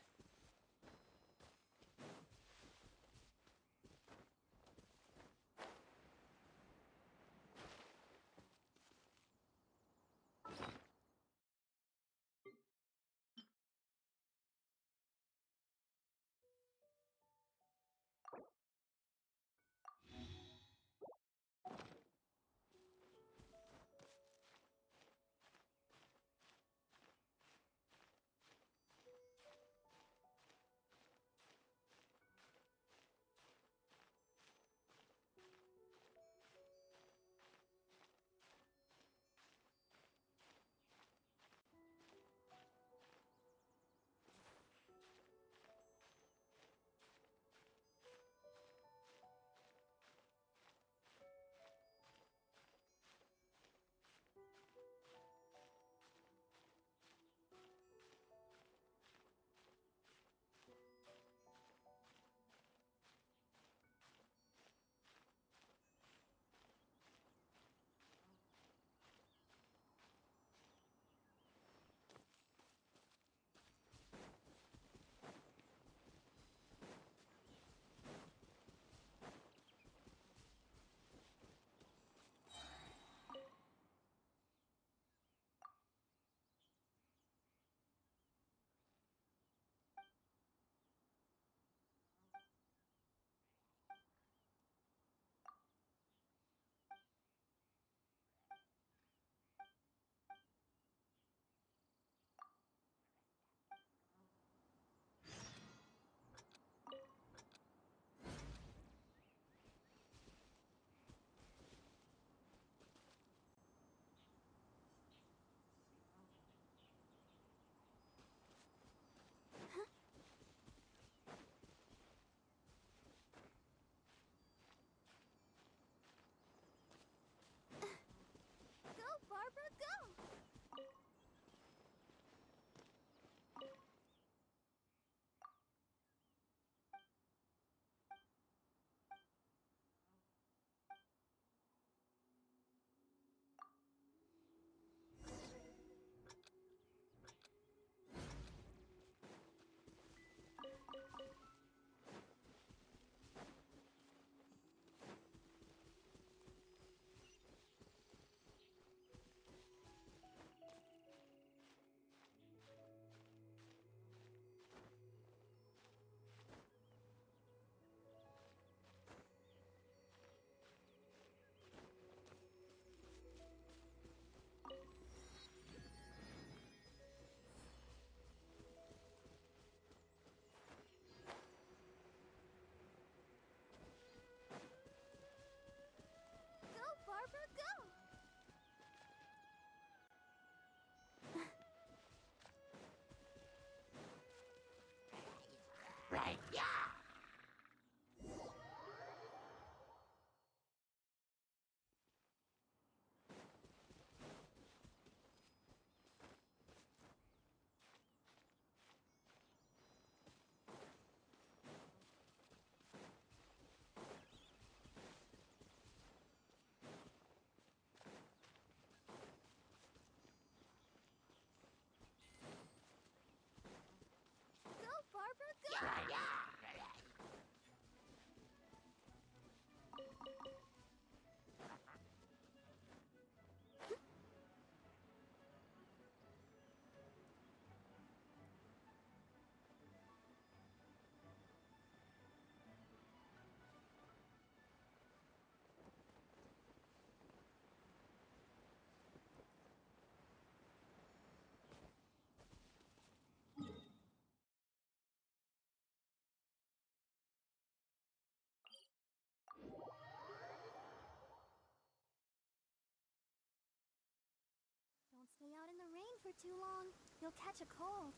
stay out in the rain for too long. You'll catch a cold.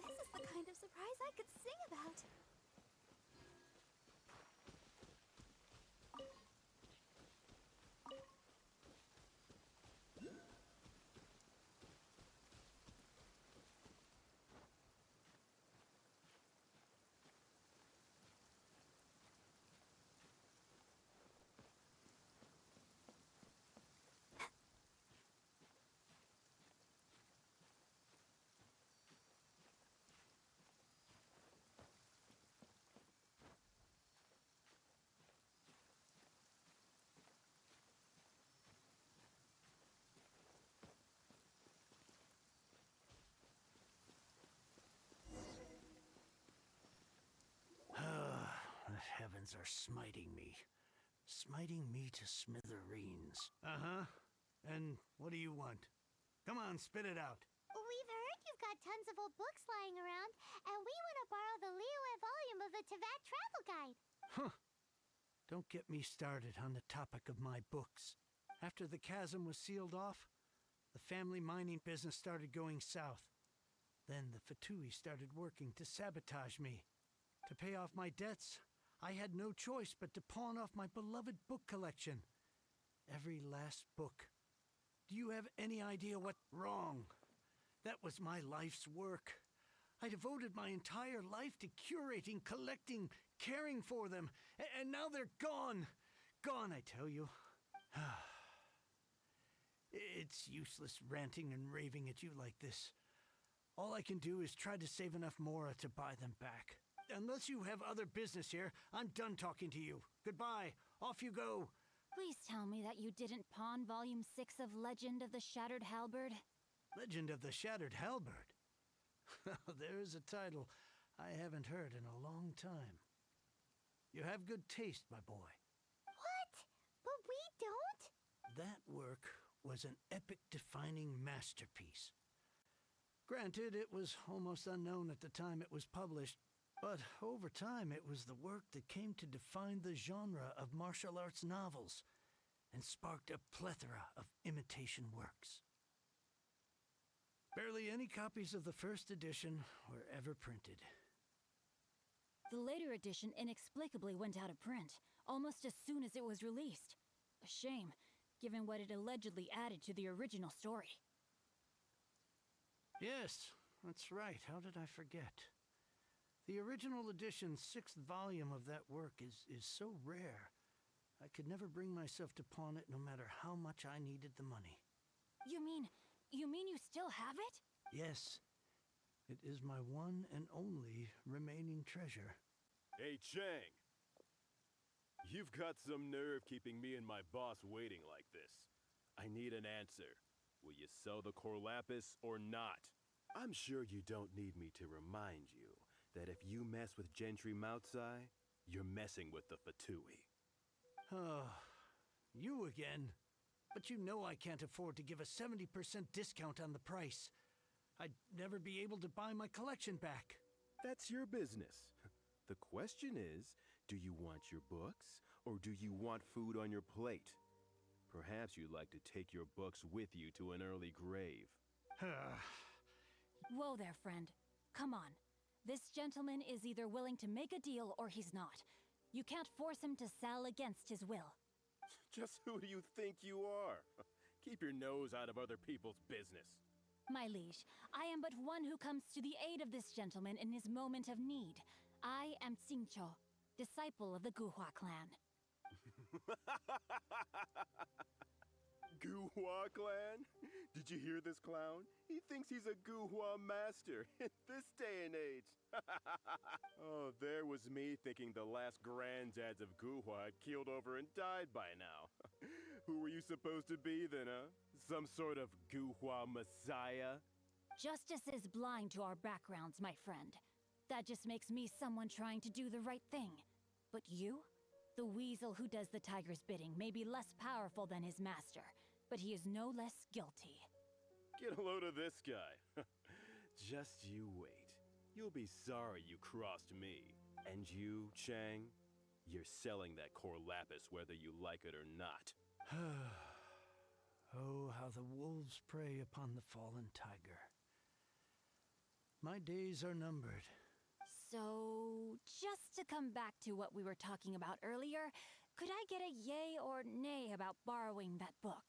This is the kind of surprise I could sing about. The heavens are smiting me. Smiting me to smithereens. Uh-huh. And what do you want? Come on, spit it out. We've heard you've got tons of old books lying around, and we want to borrow the Liyue volume of the Tevat Travel Guide. Huh. Don't get me started on the topic of my books. After the chasm was sealed off, the family mining business started going south. Then the Fatui started working to sabotage me. To pay off my debts, I had no choice but to pawn off my beloved book collection. Every last book. Do you have any idea what? Wrong. That was my life's work. I devoted my entire life to curating, collecting, caring for them, and now they're gone. Gone, I tell you. It's useless ranting and raving at you like this. All I can do is try to save enough Mora to buy them back. Unless you have other business here, I'm done talking to you. Goodbye. Off you go. Please tell me that you didn't pawn Volume 6 of Legend of the Shattered Halberd? Legend of the Shattered Halberd? There's a title I haven't heard in a long time. You have good taste, my boy. What? But we don't? That work was an epic-defining masterpiece. Granted, it was almost unknown at the time it was published, but over time it was the work that came to define the genre of martial arts novels and sparked a plethora of imitation works. Barely any copies of the first edition were ever printed. The later edition inexplicably went out of print, almost as soon as it was released. A shame, given what it allegedly added to the original story. Yes, that's right. How did I forget? The original edition's 6th volume of that work is so rare, I could never bring myself to pawn it no matter how much I needed the money. You mean you still have it? Yes. It is my one and only remaining treasure. Hey, Chang! You've got some nerve keeping me and my boss waiting like this. I need an answer. Will you sell the core lapis or not? I'm sure you don't need me to remind you that if you mess with Gentry Moutsai, you're messing with the Fatui. Oh, you again. But you know I can't afford to give a 70% discount on the price. I'd never be able to buy my collection back. That's your business. The question is, do you want your books, or do you want food on your plate? Perhaps you'd like to take your books with you to an early grave. Whoa there, friend. Come on. This gentleman is either willing to make a deal or he's not. You can't force him to sell against his will. Just who do you think you are? Keep your nose out of other people's business. My liege, I am but one who comes to the aid of this gentleman in his moment of need. I am Xingqiu, disciple of the Guhua clan. Guhua clan? Did you hear this clown? He thinks he's a Guhua master in this day and age. Oh, there was me thinking the last granddads of Guhua had keeled over and died by now. Who were you supposed to be then, huh? Some sort of Guhua messiah? Justice is blind to our backgrounds, my friend. That just makes me someone trying to do the right thing. But you? The weasel who does the tiger's bidding may be less powerful than his master, but he is no less guilty. Get a load of this guy. Just you wait. You'll be sorry you crossed me. And you, Chang, you're selling that core lapis whether you like it or not. Oh, how the wolves prey upon the fallen tiger. My days are numbered. So, just to come back to what we were talking about earlier, could I get a yay or nay about borrowing that book?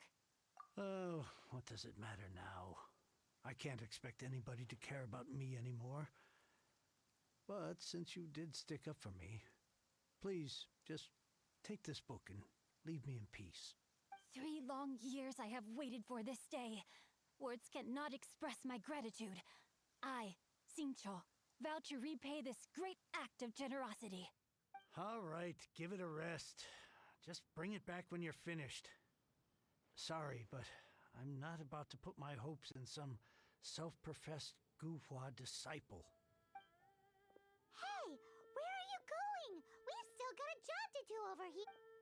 Oh, what does it matter now? I can't expect anybody to care about me anymore. But since you did stick up for me, please just take this book and leave me in peace. 3 long years I have waited for this day. Words cannot express my gratitude. I, Xingqiu, vow to repay this great act of generosity. All right, give it a rest. Just bring it back when you're finished. Sorry, but I'm not about to put my hopes in some self-professed Guhua disciple. Hey, where are you going? We've still got a job to do over here.